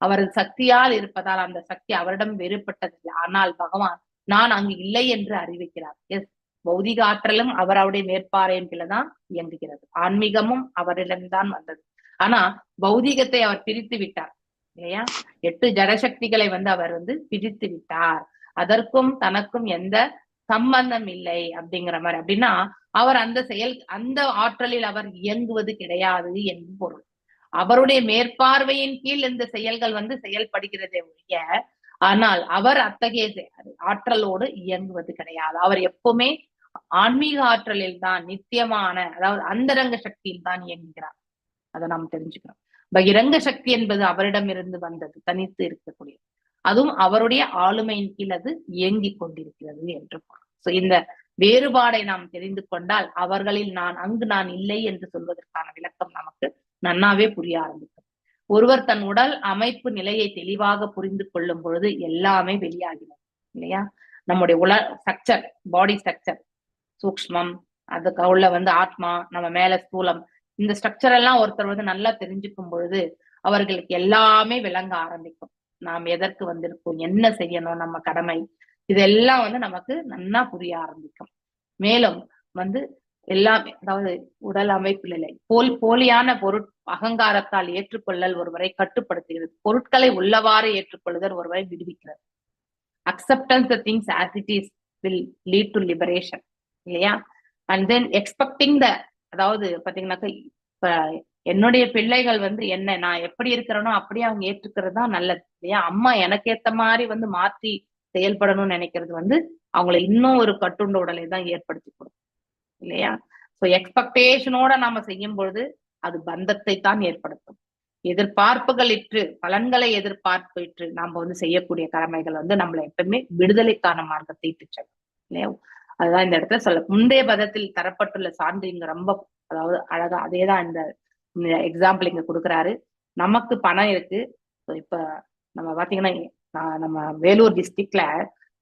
அவர் சக்தியால் இருப்பதால் அந்த சக்தி அவரிடம் வேறுபட்டதில்லை. ஆனால் பகவான் நான் அங்கு இல்லை என்று அறிவிக்கிறார். எஸ், பௌதிக ஆற்றலும் அவருடைய மேற்பார்வையின் கீழதான் இயங்குகிறது. ஆன்மீகமும் அவரிடம்தான் வந்தது. ஆனா பௌதிகத்தை அவர் பிரித்து விட்டார் இல்லையா? 8 ஜடசக்திகளை வந்து அவர் வந்து பிரித்து விட்டார். அதற்கும் தனக்கும் எந்த சம்பந்தம் இல்லை அப்படிங்கிற மாதிரி. அப்படின்னா அவர் அந்த ஆற்றலில் அவர் இயங்குவது கிடையாது என்று பொருள். அவருடைய மேற்பார்வையின் கீழ் இந்த செயல்கள் வந்து செயல்படுகிறதே ஒழிய, ஆனால் அவர் அத்தகைய ஆற்றலோடு இயங்குவது கிடையாது. அவர் எப்பவுமே ஆன்மீக ஆற்றலில் தான், நித்தியமான அதாவது அந்தரங்க சக்தியில் தான் இயங்குகிறார். அதை நாம் தெரிஞ்சுக்கிறோம். பகிரங்க சக்தி என்பது அவரிடமிருந்து வந்தது, தனித்து இருக்கக்கூடியது. அதுவும் அவருடைய ஆளுமையின் கீழ் அது இயங்கிக் கொண்டிருக்கிறது என்று பொருள். சோ இந்த வேறுபாடை நாம் தெரிந்து கொண்டால் அவர்களில் நான் இல்லை என்று சொல்வதற்கான விளக்கம் நமக்கு நன்னாவே புரிய ஆரம்பிக்கும். ஒருவர் தன் உடல் அமைப்பு நிலையை தெளிவாக புரிந்து கொள்ளும் பொழுது எல்லாமே வெளியாகிறது இல்லையா? நம்முடைய ஸ்ட்ரக்சர், பாடி ஸ்ட்ரக்சர், சூக்ஷ்மம், அதுக்கு உள்ள வந்து ஆத்மா, நம்ம மேல ஸ்தூலம், இந்த ஸ்ட்ரக்சர் எல்லாம் ஒருத்தர் வந்து நல்லா தெரிஞ்சுக்கும் பொழுது அவர்களுக்கு எல்லாமே விளங்க ஆரம்பிக்கும். நாம் எதற்கு வந்திருக்கோம், என்ன செய்யணும், நம்ம கடமை, இதெல்லாம் வந்து நமக்கு நன்னா புரிய ஆரம்பிக்கும். மேலும் வந்து எல்லாமே, அதாவது உடல் அமைப்பு நிலை, போலியான அகங்காரத்தால் ஏற்றுக்கொள்ளல் ஒருவரை கட்டுப்படுத்துகிறது. பொருட்களை உள்ளவாறு ஏற்றுக்கொள்ளுதல் ஒருவரை விடுவிக்கிறது. Acceptance the things as it is will lead to liberation இல்லையா? அண்ட் தென் எக்ஸ்பெக்டிங் அதாவது பாத்தீங்கன்னாக்கா, இப்ப என்னுடைய பிள்ளைகள் வந்து என்ன நான் எப்படி இருக்கிறேனோ அப்படியே அவங்க ஏற்றுக்கிறது தான் நல்லது இல்லையா? அம்மா எனக்கு ஏத்த மாதிரி வந்து மாற்றி செயல்படணும்னு நினைக்கிறது வந்து அவங்களை இன்னும் ஒரு கட்டுண்ட உடலை தான் ஏற்படுத்தி கொடுக்கும் இல்லையா? சோ எக்ஸ்பெக்டேஷனோட நாம செய்யும் பொழுது அது பந்தத்தை தான் ஏற்படுத்தும். எதிர்பார்ப்புகள் இற்று, பலன்களை எதிர்பார்ப்பிற்று நாம வந்து செய்யக்கூடிய கடமைகள் வந்து நம்மளை எப்பவுமே விடுதலைக்கான மார்க்கத்தை இட்டு செல்லும் இல்லையா? அதுதான் இந்த இடத்துல சொல்ல முந்தைய பதத்தில் தரப்பட்டுள்ள சான்று இங்க ரொம்ப அதாவது அழகா அதேதான் இந்த எக்ஸாம்பிள் இங்க கொடுக்குறாரு. நமக்கு பணம் இருக்கு. இப்ப நம்ம பாத்தீங்கன்னா நம்ம வேலூர் டிஸ்ட்ரிக்ட்ல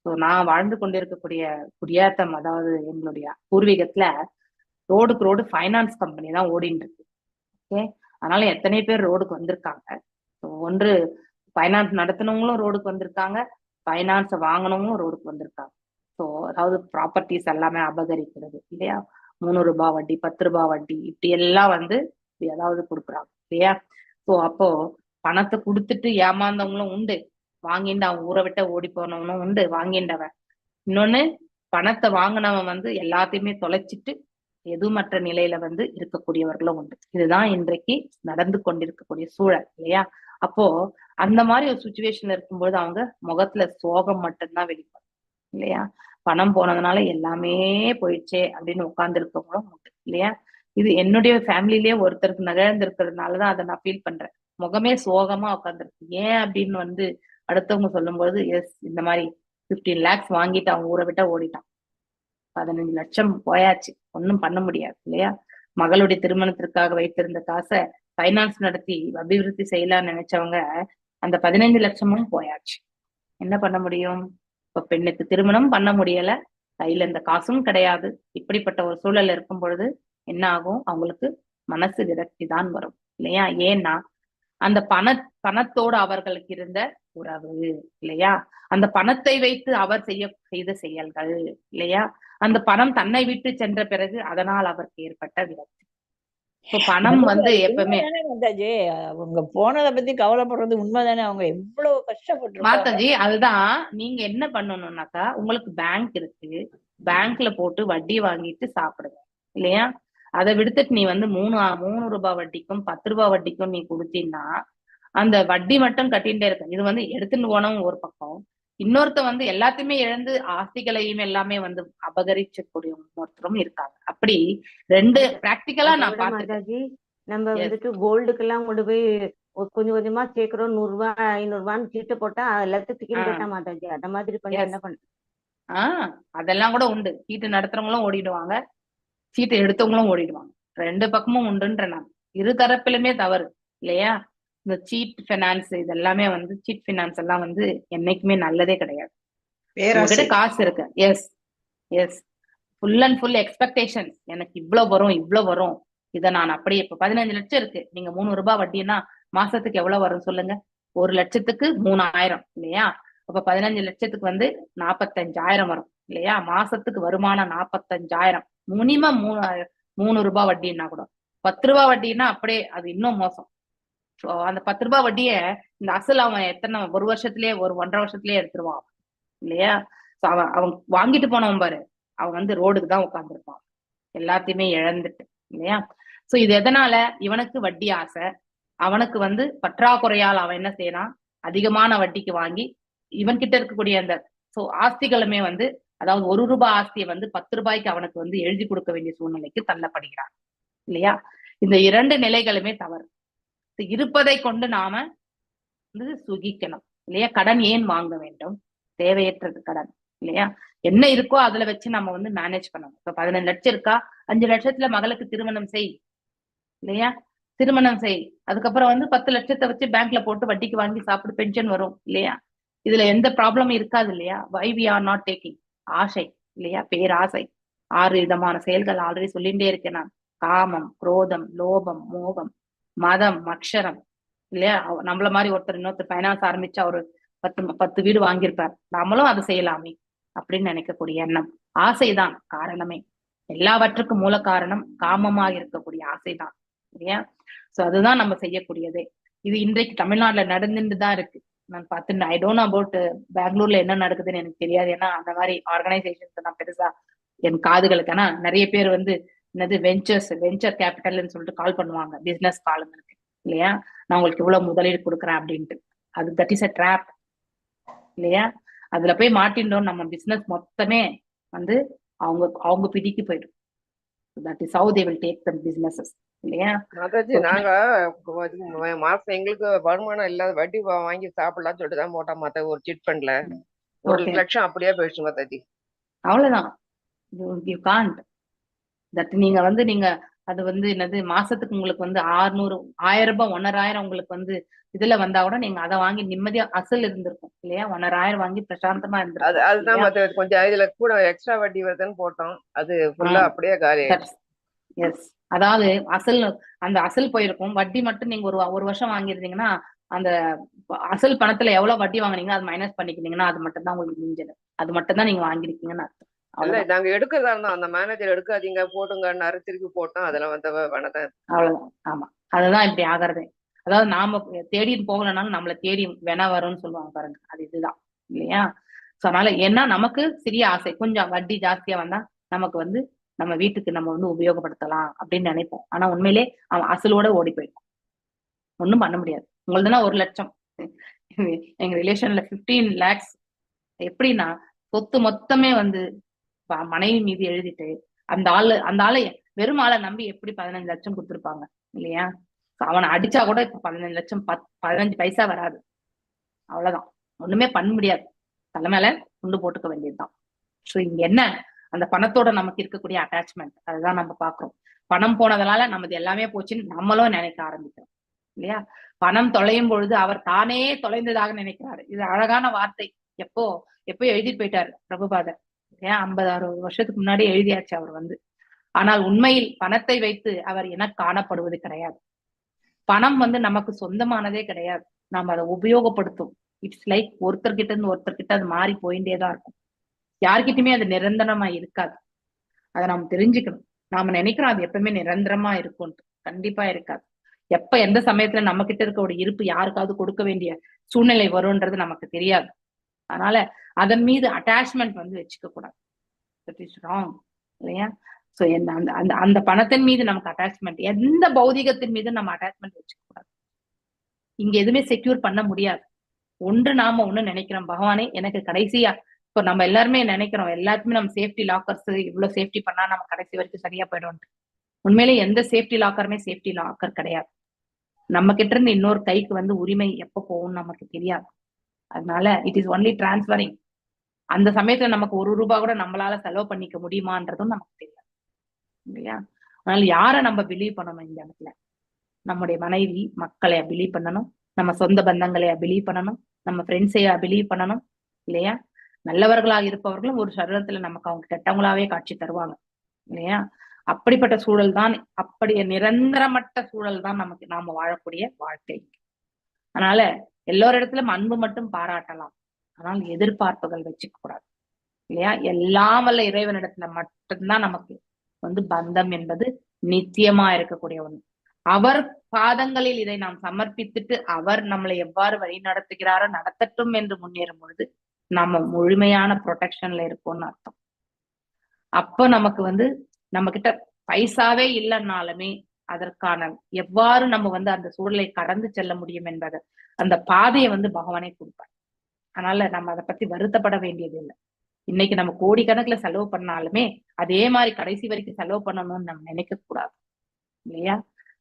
நான் வாழ்ந்து கொண்டிருக்கக்கூடிய குடியாத்தம், அதாவது எங்களுடைய பூர்வீகத்துல ரோடுக்கு ரோடு ஃபைனான்ஸ் கம்பெனி தான் ஓடிட்டு இருக்கு. ஓகே, அதனால எத்தனை பேர் ரோடுக்கு வந்திருக்காங்க. ஒன்று ஃபைனான்ஸ் நடத்தினவங்களும் ரோடுக்கு வந்திருக்காங்க, ஃபைனான்ஸ் வாங்கினவங்களும் ரோடுக்கு வந்திருக்காங்க. ஸோ அதாவது ப்ராப்பர்ட்டிஸ் எல்லாமே அபகரிக்கிறது இல்லையா? 3 ரூபாய் வட்டி, 10 ரூபாய் வட்டி, இப்படி எல்லாம் வந்து ஏதாவது கொடுக்குறாங்க இல்லையா? ஸோ அப்போ பணத்தை கொடுத்துட்டு ஏமாந்தவங்களும் உண்டு, வாங்கிட்டு அவன் ஊரை விட்ட ஓடி போனவனும் உண்டு வாங்கிண்டவன். இன்னொன்னு பணத்தை வாங்கினவன் வந்து எல்லாத்தையுமே தொலைச்சிட்டு எதுமற்ற நிலையில வந்து இருக்கக்கூடியவர்களும் உண்டு. இதுதான் இன்றைக்கு நடந்து கொண்டிருக்கக்கூடிய சூழல் இல்லையா? அப்போ அந்த மாதிரி ஒரு சுச்சுவேஷன்ல இருக்கும்போது அவங்க முகத்துல சோகம் மட்டும்தான் வெளிப்படும் இல்லையா? பணம் போனதுனால எல்லாமே போயிடுச்சே அப்படின்னு உட்கார்ந்து இருக்கவங்களும் உண்டு இல்லையா? இது என்னுடைய ஃபேமிலிலேயே ஒருத்தருக்கு நிகழ்ந்திருக்கிறதுனாலதான் அதை நான் ஃபீல் பண்றேன். முகமே சோகமா உட்காந்துருக்கு. ஏன் அப்படின்னு வந்து அடுத்தவங்க சொல்லும்போது, எஸ் இந்த மாதிரி 15 lakhs வாங்கிட்டு அவங்க ஊரை விட்டா ஓடிட்டான், 15 லட்சம் போயாச்சு, ஒன்னும் பண்ண முடியாது இல்லையா? மகளுடைய திருமணத்திற்காக வைத்திருந்த காசை ஃபைனான்ஸ் நடத்தி அபிவிருத்தி செய்யலாம்னு நினைச்சவங்க அந்த 15 லட்சமும் போயாச்சு. என்ன பண்ண முடியும்? இப்ப பெண்ணுக்கு திருமணம் பண்ண முடியல, கையில இந்த காசும் கிடையாது. இப்படிப்பட்ட ஒரு சூழல் இருக்கும் பொழுது என்ன ஆகும்? அவங்களுக்கு மனசு விரக்தி தான் வரும் இல்லையா? ஏன்னா அந்த பணத்தோடு அவர்களுக்கு இருந்த உறவு இல்லையா? அந்த பணத்தை வைத்து அவர் செய்த செயல்கள் இல்லையா? அந்த பணம் தன்னை விட்டு சென்ற பிறகு அதனால் அவருக்கு ஏற்பட்ட விரக்தி. இப்ப பணம் வந்து எப்பவுமே அவங்க போனதை பத்தி கவலைப்படுறது உண்மைதானே. அவங்க எவ்வளவு கஷ்டப்பட்டு மாதாஜி, அதுதான் நீங்க என்ன பண்ணணும்னாக்கா, உங்களுக்கு பேங்க் இருக்கு, பேங்க்ல போட்டு வட்டி வாங்கிட்டு சாப்பிடுங்க இல்லையா? அதை விடுத்துட்டு நீ வந்து 3 ரூபாய் வட்டிக்கும் 10 ரூபாய் வட்டிக்கும் நீ கொடுத்தீங்கன்னா அந்த வட்டி மட்டும் கட்டிகிட்டே இருக்க. இது வந்து எடுத்துன்னு போனவங்க ஒரு பக்கம், இன்னொருத்த வந்து எல்லாத்தையுமே இழந்து ஆஸ்திகளையும் எல்லாமே வந்து அபகரிச்சக்கூடிய ஒருத்தரும் இருக்காங்க. அப்படி 2 பிராக்டிக்கலா நான் பார்த்துட்டேன். நம்ம வந்துட்டு கோல்டுக்கு எல்லாம் கொண்டு போய் கொஞ்சம் கொஞ்சமா சேர்க்கிறோம், 100 ரூபாய் 500 ரூபான்னு சீட்டை போட்டா எல்லாத்துக்கும் கேட்டா மாதாஜி அந்த மாதிரி பண்ணி என்ன பண்ண? அதெல்லாம் கூட உண்டு. சீட்டு நடத்துறவங்களும் ஓடிடுவாங்க, சீட்டு எடுத்தவங்களும் ஓடிடுவாங்க. 2 பக்கமும் உண்டுன்ற நான். இரு தரப்பிலுமே தவறு இல்லையா? இந்த சீட் ஃபைனான்ஸ் இது எல்லாமே வந்து சீட் ஃபைனான்ஸ் எல்லாம் வந்து என்னைக்குமே நல்லதே கிடையாது. உங்ககிட்ட காசு இருக்கு, yes yes, full and full expectation, எனக்கு இவ்வளவு வரும், இதை நான் அப்படியே இப்ப 15 லட்சம் இருக்கு, நீங்க 3 ரூபாய் வட்டின்னா மாசத்துக்கு எவ்வளவு வரும் சொல்லுங்க? 1 லட்சத்துக்கு 3000 இல்லையா? அப்ப 15 லட்சத்துக்கு வந்து 45,000 வரும் இல்லையா? மாசத்துக்கு வருமானம் 45,000, மினிமம் 3 ரூபாய் வட்டின்னா கூட. 10 ரூபாய் வட்டின்னா அப்படியே அது இன்னும் மோசம். ஸோ அந்த 10 ரூபாய் வட்டியை இந்த அசல் அவன் எத்தனை ஒரு வருஷத்துலயே, ஒரு 1.5 வருஷத்துலயே எடுத்துருவான் இல்லையா? ஸோ அவன் வாங்கிட்டு போனவன் பாரு, அவன் வந்து ரோடுக்கு தான் உட்காந்துருப்பான், எல்லாத்தையுமே இழந்துட்டு இல்லையா? சோ இது எதனால? இவனுக்கு வட்டி ஆசை, அவனுக்கு வந்து பற்றாக்குறையால் அவன் என்ன செய்யறான், அதிகமான வட்டிக்கு வாங்கி இவன் கிட்ட இருக்கக்கூடிய அந்த ஆஸ்திகளுமே வந்து, அதாவது 1 ரூபாய் ஆஸ்தியை வந்து 10 ரூபாய்க்கு அவனுக்கு வந்து எழுதி கொடுக்க வேண்டிய சூழ்நிலைக்கு தள்ளப்படுகிறான் இல்லையா? இந்த 2 நிலைகளுமே தவறு. இருப்பதை கொண்டு நாம வந்து சுகிக்கணும் இல்லையா? கடன் ஏன் வாங்க வேண்டும்? தேவையற்றது கடன் இல்லையா? என்ன இருக்கோ அதுல வச்சு நம்ம வந்து மேனேஜ் பண்ணணும். இப்ப 15 லட்சம் இருக்கா, 5 லட்சத்துல மகளுக்கு திருமணம் செய் இல்லையா? திருமணம் செய், அதுக்கப்புறம் வந்து 10 லட்சத்தை வச்சு பேங்க்ல போட்டு வட்டிக்கு வாங்கி சாப்பிடு, பென்ஷன் வரும் இல்லையா? இதுல எந்த ப்ராப்ளமும் இருக்காது இல்லையா? Why we are not taking? ஆசை இல்லையா? பேராசை. 6 விதமான செயல்கள் ஆல்ரெடி சொல்லிட்டே இருக்கேன் நான். காமம், குரோதம், லோபம், மோகம், மதம், மக்ஷரம் இல்லையா? நம்மள மாதிரி இன்னொருத்தர் ஃபைனான்ஸ் ஆரம்பிச்சா ஒரு 10 வீடு வாங்கியிருப்பார், நம்மளும் அதை செய்யலாமே அப்படின்னு நினைக்கக்கூடிய எண்ணம், ஆசைதான் காரணமே. எல்லாவற்றுக்கும் மூல காரணம் காமமாக இருக்கக்கூடிய ஆசைதான் இல்லையா? சோ அதுதான் நம்ம செய்யக்கூடியதே. இது இன்றைக்கு தமிழ்நாட்டுல நடந்துட்டு தான் இருக்கு. நான் பார்த்து ஐ டோன்ட் நோ அபவுட் பெங்களூர்ல என்ன நடக்குதுன்னு எனக்கு தெரியாது. ஏன்னா அந்த மாதிரி ஆர்கனைசேஷன்ஸ் நான் பெருசா என் காதுகளுக்கு, ஆனா நிறைய பேர் வந்து என்னது வெஞ்சர் கேபிட்டல்னு சொல்லிட்டு கால் பண்ணுவாங்க, பிசினஸ் காலுங்களுக்கு இல்லையா? நான் உங்களுக்கு இவ்வளவு முதலீடு கொடுக்குறேன் அப்படின்ட்டு. அது தட் இஸ் அ ட்ராப் இல்லையா? அதுல போய் மாட்டின்றோம், நம்ம பிசினஸ் மொத்தமே வந்து அவங்க பிடிக்கு போயிடும். That is how they will take the businesses இல்லையா? மாதாஜி, நாங்க மாசம் எங்களுக்கு வருமானம் இல்லாத வட்டி வாங்கி சாப்பிடலாம்னு சொல்லிட்டு தான் போட்டோம் மாதா, ஒரு சிட் ஃபண்ட்ல 1 லட்சம் அப்படியே போயிடுச்சு மாதாஜி. அவ்வளவுதான். You can't that. நீங்க வந்து அது வந்து என்னது, மாசத்துக்கு உங்களுக்கு வந்து 600 1000 ரூபாய் 1,500 உங்களுக்கு வந்து இதுல வந்தா கூட நீங்க அதை வாங்கி நிம்மதியா அசல் இருந்திருக்கும் இல்லையா? 1,500 வாங்கி பிரசாந்தமா இருந்திருக்கும். அதுதான் மாதாஜி, கொஞ்சம் இதுல கூட எக்ஸ்ட்ரா வட்டி வருதுன்னு போட்டோம், அது ஃபுல்லா அப்படியே காலி. எஸ், அதாவது அந்த அசல் போயிருக்கும், வட்டி மட்டும் நீங்க ஒரு வருஷம் வாங்கிருந்தீங்கன்னா அந்த அசல் பணத்துல எவ்வளவு வட்டி வாங்குனீங்க அது மைனஸ் பண்ணிக்கிட்டீங்கன்னா அது மட்டும் தான் உங்களுக்கு மிஞ்சது, அது மட்டும் தான் நீங்க வாங்கிருக்கீங்கன்னு அர்த்தம். இல்ல, நாங்க எடுக்கிறதா இருந்தோம், அந்த மேனேஜர் எடுக்காதீங்க போட்டுங்கன்னு திருப்பி போட்டோம், அதுல வந்த பணத்தை. அவ்வளவுதான். ஆமா, அதுதான் இப்படி ஆகிறதே. அதாவது நாம தேடிட்டு போகலனாலும் நம்மள தேடி வேணா வரும்னு சொல்லுவாங்க பாருங்க, அது இதுதான் இல்லையா? சோ அதனால ஏன்னா நமக்கு சிறிய ஆசை, கொஞ்சம் வட்டி ஜாஸ்தியா வந்தா நமக்கு வந்து நம்ம வீட்டுக்கு நம்ம வந்து உபயோகப்படுத்தலாம் அப்படின்னு நினைப்போம். ஆனா உண்மையிலே அவன் அசலோட ஓடி போயிருக்கும், ஒண்ணும் பண்ண முடியாது. உங்களதுனா 1 லட்சம், எங்க ரிலேஷன்ல 15 lakhs. எப்படின்னா சொத்து மொத்தமே வந்து மனைவி மீது எழுதிட்டு அந்த ஆளை வெறும் ஆளை நம்பி எப்படி 15 லட்சம் கொடுத்துருப்பாங்க இல்லையா? அவனை அடிச்சா கூட இப்ப 15 லட்சம் 15 பைசா வராது. அவ்வளவுதான், ஒண்ணுமே பண்ண முடியாது, தலைமையில துண்டு போட்டுக்க வேண்டியதுதான். சோ இங்க என்ன, அந்த பணத்தோட நமக்கு இருக்கக்கூடிய அட்டாச்மெண்ட், அதுதான் நம்ம பாக்குறோம். பணம் போனதுனால நமது எல்லாமே போச்சுன்னு நம்மளும் நினைக்க ஆரம்பிக்கிறோம் இல்லையா? பணம் தொலையும் பொழுது அவர் தானே தொலைந்ததாக நினைக்கிறாரு. இது அழகான வார்த்தை. எப்போ எழுதிட்டு போயிட்டாரு பிரபுபாதர், ஏன் 50-60 வருஷத்துக்கு முன்னாடி எழுதியாச்சு அவர் வந்து. ஆனால் உண்மையில் பணத்தை வைத்து அவர் என காணப்படுவது கிடையாது. பணம் வந்து நமக்கு சொந்தமானதே கிடையாது, நாம அதை உபயோகப்படுத்தும். இட்ஸ் லைக் ஒருத்தர்கிட்ட இருந்து ஒருத்தர்கிட்ட அது மாறி போயிட்டேதான் இருக்கும். யார்கிட்டயுமே அது நிரந்தரமா இருக்காது. அதை நாம தெரிஞ்சுக்கணும். நாம நினைக்கிறோம் அது எப்பவுமே நிரந்தரமா இருக்கும், கண்டிப்பா இருக்காது. எப்ப எந்த சமயத்துல நம்ம கிட்ட இருக்க ஒரு இருப்பு யாருக்காவது கொடுக்க வேண்டிய சூழ்நிலை வரும்ன்றது நமக்கு தெரியாது. அதனால அதன் மீது அட்டாச்மெண்ட் வந்து வச்சுக்க கூடாது. தட் இஸ் ராங் இல்லையா? சோ அந்த பணத்தின் மீது நமக்கு அட்டாச்மெண்ட், எந்த பௌதிகத்தின் மீது நம்ம அட்டாச்மெண்ட் வச்சுக்க கூடாது. இங்க எதுவுமே செக்யூர் பண்ண முடியாது. நாம ஒண்ணு நினைக்கிறோம், பகவானே எனக்கு கடைசியா, இப்போ நம்ம எல்லாருமே நினைக்கிறோம் எல்லாருக்குமே நம்ம சேஃப்டி லாக்கர்ஸ் இவ்வளவு சேஃப்டி பண்ணா நம்ம கடைசி வரைக்கும் சரியா போயிடும். உண்மையிலே எந்த சேஃப்டி லாக்கருமே சேஃப்டி லாக்கர் கிடையாது. நம்ம கிட்ட இருந்து இன்னொரு கைக்கு வந்து உரிமை எப்ப போகும்னு நமக்கு தெரியாது. அதனால இட் இஸ் ஒன்லி டிரான்ஸ்பரிங். அந்த சமயத்துல நமக்கு 1 ரூபாய் கூட நம்மளால செலவு பண்ணிக்க முடியுமான்றதும் நமக்கு தெரியாது இல்லையா? அதனால யாரை நம்ம பிலீவ் பண்ணணும் இந்த இடத்துல? நம்முடைய மனைவி மக்களை பிலீவ் பண்ணணும், நம்ம சொந்த பந்தங்களை பிலீவ் பண்ணணும், நம்ம ஃப்ரெண்ட்ஸையா பிலீவ் பண்ணணும் இல்லையா? நல்லவர்களாக இருப்பவர்களும் ஒரு சரீரத்துல நமக்கு அவங்க கெட்டவங்களாவே காட்சி தருவாங்க இல்லையா? அப்படிப்பட்ட சூழல் தான், அப்படியே நிரந்தரமற்ற சூழல் தான் நமக்கு நாம வாழக்கூடிய வாழ்க்கை. அதனால எல்லோரிடத்திலும் அன்பு மட்டும் பாராட்டலாம், ஆனால் எதிர்பார்ப்புகள் வச்சுக்க கூடாது இல்லையா? எல்லாம் வல்ல இறைவனிடத்துல மட்டும்தான் நமக்கு பந்தம் என்பது நித்தியமா இருக்கக்கூடிய ஒண்ணு. அவர் பாதங்களில் இதை நாம் சமர்ப்பித்துட்டு அவர் நம்மளை எவ்வாறு வழி நடத்துகிறாரோ நடத்தட்டும் என்று முன்னேறும் பொழுது நம்ம முழுமையான ப்ரொடெக்ஷன்ல இருக்கோம்னு அர்த்தம். அப்ப நமக்கு நம்ம கிட்ட பைசாவே இல்லைன்னாலுமே அதற்கான எவ்வாறு நம்ம அந்த சூழலை கடந்து செல்ல முடியும் என்பதை அந்த பாதையை பகவானே கொடுப்பார். அதனால நம்ம அதை பத்தி வருத்தப்பட வேண்டியது இல்லை. இன்னைக்கு நம்ம கோடிக்கணக்குல செலவு பண்ணாலுமே அதே மாதிரி கடைசி வரைக்கும் செலவு பண்ணணும்னு நம்ம நினைக்க கூடாது இல்லையா?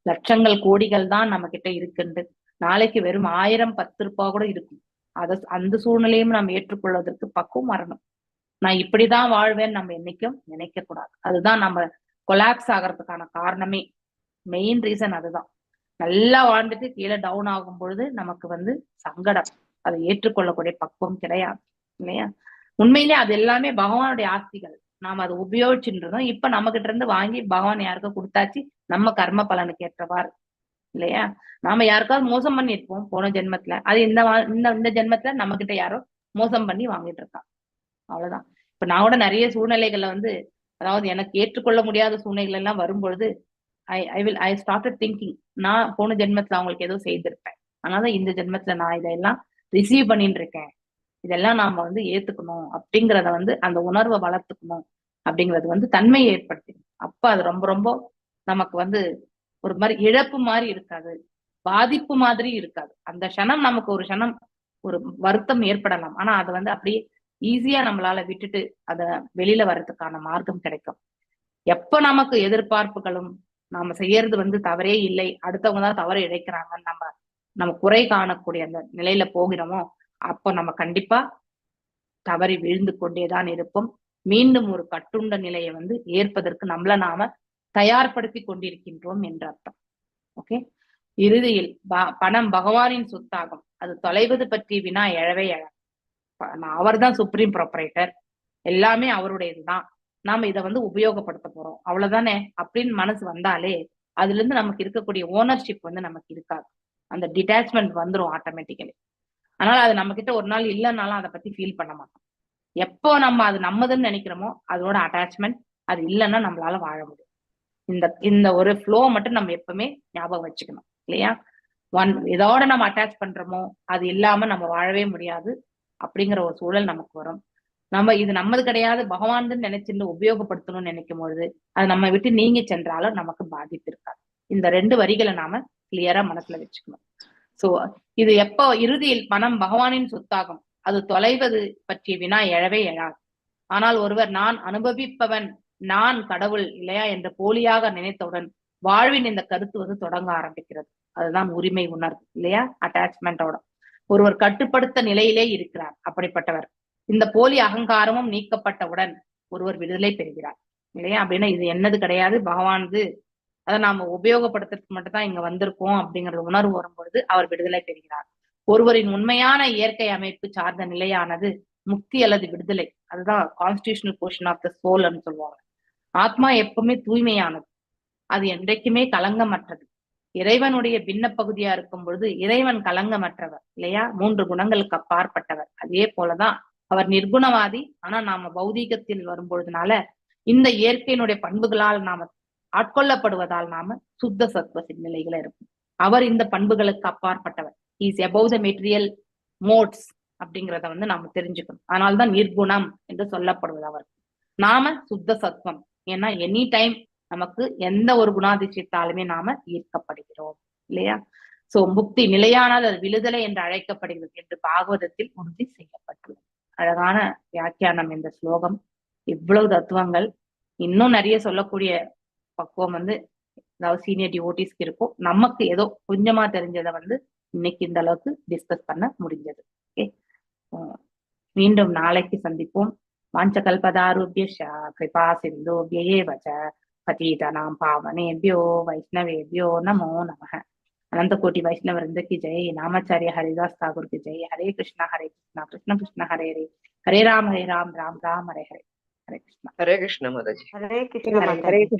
லட்சங்கள் கோடிகள் தான் நம்ம கிட்ட இருக்குண்டு, நாளைக்கு வெறும் 1000 10 ரூபாய் கூட இருக்கும். அந்த சூழ்நிலையும் நம்ம ஏற்றுக்கொள்வதற்கு பக்குவம் வரணும். நான் இப்படிதான் வாழ்வேன்னு நம்ம என்னைக்கும் நினைக்க கூடாது. அதுதான் நம்ம கொலாப்ஸ் ஆகிறதுக்கான காரணமே, மெயின் ரீசன் அதுதான். நல்லா வாழ்ந்துட்டு கீழே டவுன் ஆகும் பொழுது நமக்கு சங்கடம், அதை ஏற்றுக்கொள்ளக்கூடிய பக்குவம் கிடையாது இல்லையா? உண்மையிலே அது எல்லாமே பகவானுடைய ஆஸ்திகள், நாம அதை உபயோகிச்சுன்றதும் இப்ப நம்ம கிட்ட இருந்து வாங்கி பகவான் யாருக்கும் கொடுத்தாச்சு, நம்ம கர்ம பலனுக்கு ஏற்றவாறு இல்லையா? நாம யாருக்காவது மோசம் பண்ணிருப்போம் போன ஜென்மத்துல, அது இந்த ஜென்மத்துல நம்ம கிட்ட யாரோ மோசம் பண்ணி வாங்கிட்டு இருக்கான், அவ்வளவுதான். இப்ப நான் கூட நிறைய சூழ்நிலைகள்ல அதாவது எனக்கு ஏற்றுக்கொள்ள முடியாத சூழ்நிலைகள் எல்லாம் வரும்பொழுது ஐ ஸ்டார்டட் திங்கிங், நான் போன ஜென்மத்துல அவங்களுக்கு ஏதோ செய்திருப்பேன், அதனால இந்த ஜென்மத்துல நான் இதெல்லாம் ரிசீவ் பண்ணிட்டு இருக்கேன், இதெல்லாம் நாம ஏத்துக்கணும் அப்படிங்கிறத அந்த உணர்வை வளர்த்துக்கணும் அப்படிங்கிறது தன்மையை ஏற்படுத்திடும். அப்ப அது ரொம்ப ரொம்ப நமக்கு ஒரு மாதிரி இழப்பு மாதிரி இருக்காது, பாதிப்பு மாதிரி இருக்காது. அந்த க்ஷணம் நமக்கு ஒரு க்ஷணம் ஒரு வருத்தம் ஏற்படலாம், ஆனா அதை அப்படியே ஈஸியா நம்மளால விட்டுட்டு அத வெளியில வர்றதுக்கான மார்க்கம் கிடைக்கும். எப்ப நமக்கு எதிர்பார்ப்புகளும் நாம செய்யறது தவறே இல்லை, அடுத்தவங்க தான் தவறு இழைக்கிறாங்கன்னு நம்ம குறை காணக்கூடிய அந்த நிலையில போகிறோமோ, அப்போ நம்ம கண்டிப்பா தவறி விழுந்து கொண்டேதான் இருப்போம். மீண்டும் ஒரு கட்டுண்ட நிலையை ஏற்பதற்கு நம்மள நாம தயார்படுத்தி கொண்டிருக்கின்றோம் என்ற அர்த்தம். ஓகே, இறுதியில் பணம் பகவானின் சொத்தாகும், அது தொலைவது பற்றி வினா எழவே எழ. அவர் தான் சுப்ரீம் ப்ரொப்ரைட்டர், எல்லாமே அவருடையதுதான், நாம இதை உபயோகப்படுத்த போறோம் அவ்வளவுதானே அப்படின்னு மனசு வந்தாலே அதுல இருந்து நமக்கு இருக்கக்கூடிய ஓனர்ஷிப் நமக்கு இருக்காது, அந்த டிட்டாச்மெண்ட் வந்துரும் ஆட்டோமேட்டிக்கலி. அதனால அது நம்ம கிட்ட ஒரு நாள் இல்லைன்னாலும் அதை பத்தி ஃபீல் பண்ண மாட்டோம். எப்போ நம்ம அது நம்மதுன்னு நினைக்கிறோமோ அதோட அட்டாச்மெண்ட், அது இல்லைன்னா நம்மளால வாழ முடியும். இந்த ஒரு ஃப்ளோ மட்டும் நம்ம எப்பவுமே ஞாபகம் வச்சுக்கணும் இல்லையா? இதோட நம்ம அட்டாச் பண்றோமோ அது இல்லாம நம்ம வாழவே முடியாது அப்படிங்கிற ஒரு சூழல் நமக்கு வரும். நம்ம இது நம்மது கிடையாது பகவான் நினைச்சுட்டு உபயோகப்படுத்தணும்னு நினைக்கும் பொழுது அது நம்ம விட்டு நீங்கி சென்றாலும் நமக்கு பாதிப்பு இருக்காது. இந்த 2 வரிகளை நாம கிளியரா மனசுல வச்சுக்கணும். சோ இது எப்போ இறுதியில் பணம் பகவானின் சொத்தாகும், அது தொலைவது பற்றிய வினா எழவே எழாது. ஆனால் ஒருவர் நான் அனுபவிப்பவன், நான் கடவுள் இல்லையா என்று போலியாக நினைத்தவுடன் வாழ்வின் இந்த கருத்து தொடங்க ஆரம்பிக்கிறது. அதுதான் உரிமை உணர்வு இல்லையா? அட்டாச்மெண்டோட ஒருவர் கட்டுப்படுத்த நிலையிலே இருக்கிறார். அப்படிப்பட்டவர் இந்த போலி அகங்காரமும் நீக்கப்பட்டவுடன் ஒருவர் விடுதலை பெறுகிறார் இல்லையா? அப்படின்னா இது என்னது கிடையாது, பகவானது, அதை நாம உபயோகப்படுத்துறதுக்கு மட்டும் தான் இங்க வந்திருக்கோம் அப்படிங்கிற உணர்வு வரும்பொழுது அவர் விடுதலை பெறுகிறார். ஒருவரின் உண்மையான இயற்கை அமைப்பு சார்ந்த நிலையானது முக்தி அல்லது விடுதலை, அதுதான் கான்ஸ்டிடியூஷனல் போர்ஷன் ஆஃப் த சோல்னு சொல்லுவாங்க. ஆத்மா எப்பவுமே தூய்மையானது, அது என்றைக்குமே கலங்கமற்றது. இறைவனுடைய பின்ன பகுதியா இருக்கும் பொழுது இறைவன் கலங்கமற்றவர் இல்லையா? 3 குணங்களுக்கு அப்பாற்பட்டவர். அதே போலதான் அவர் நிர்குணவாதி. ஆனா நாம பௌதீகத்தில் வரும்பொழுதுனால இந்த இயற்கையினுடைய பண்புகளால் நாம ஆட்கொள்ளப்படுவதால் நாம சுத்த சத்துவ நிலைகளை இருக்கும். அவர் இந்த பண்புகளுக்கு அப்பாற்பட்டவர், is above the material modes அப்படிங்கிறத நாம தெரிஞ்சுக்கணும். அதனால்தான் நிர்குணம் என்று சொல்லப்படுவது அவர். நாம சுத்த சத்துவம், ஏன்னா எனி டைம் நமக்கு எந்த ஒரு குணாதிசயத்தாலுமே நாம ஈர்க்கப்படுகிறோம் இல்லையா? சோ முக்தி நிலையானது, அது விடுதலை என்று அழைக்கப்படுகிறது என்று பாகவதத்தில் உறுதி செய்யப்பட்டுள்ளது. அழகான வியாக்கியானம் இந்த ஸ்லோகம். இவ்வளவு தத்துவங்கள், இன்னும் நிறைய சொல்லக்கூடிய பக்குவம் அதாவது சீனியர் டிவோட்டிஸ்க்கு இருக்கும். நமக்கு ஏதோ கொஞ்சமா தெரிஞ்சதை இன்னைக்கு இந்த அளவுக்கு டிஸ்கஸ் பண்ண முடிஞ்சது. ஓகே, மீண்டும் நாளைக்கு சந்திப்போம். வாஞ்சகல்பதாருப்யஸ்ய கிருபா சிந்தோப்ய ஏவ ச பதீதானாம் பாவனேப்யோ வைஷ்ணவேப்யோ நமோ நமः. अनंत कोटि वैष्णव वृंद की जय। नामाचार्य हरिदास ठाकुर की जय। हरे कृष्णा कृष्ण कृष्ण हरे हरे, हरे राम राम राम हरे हरे। हरे कृष्णा। हरे कृष्ण माताजी। हरे कृष्ण हरे माता जी।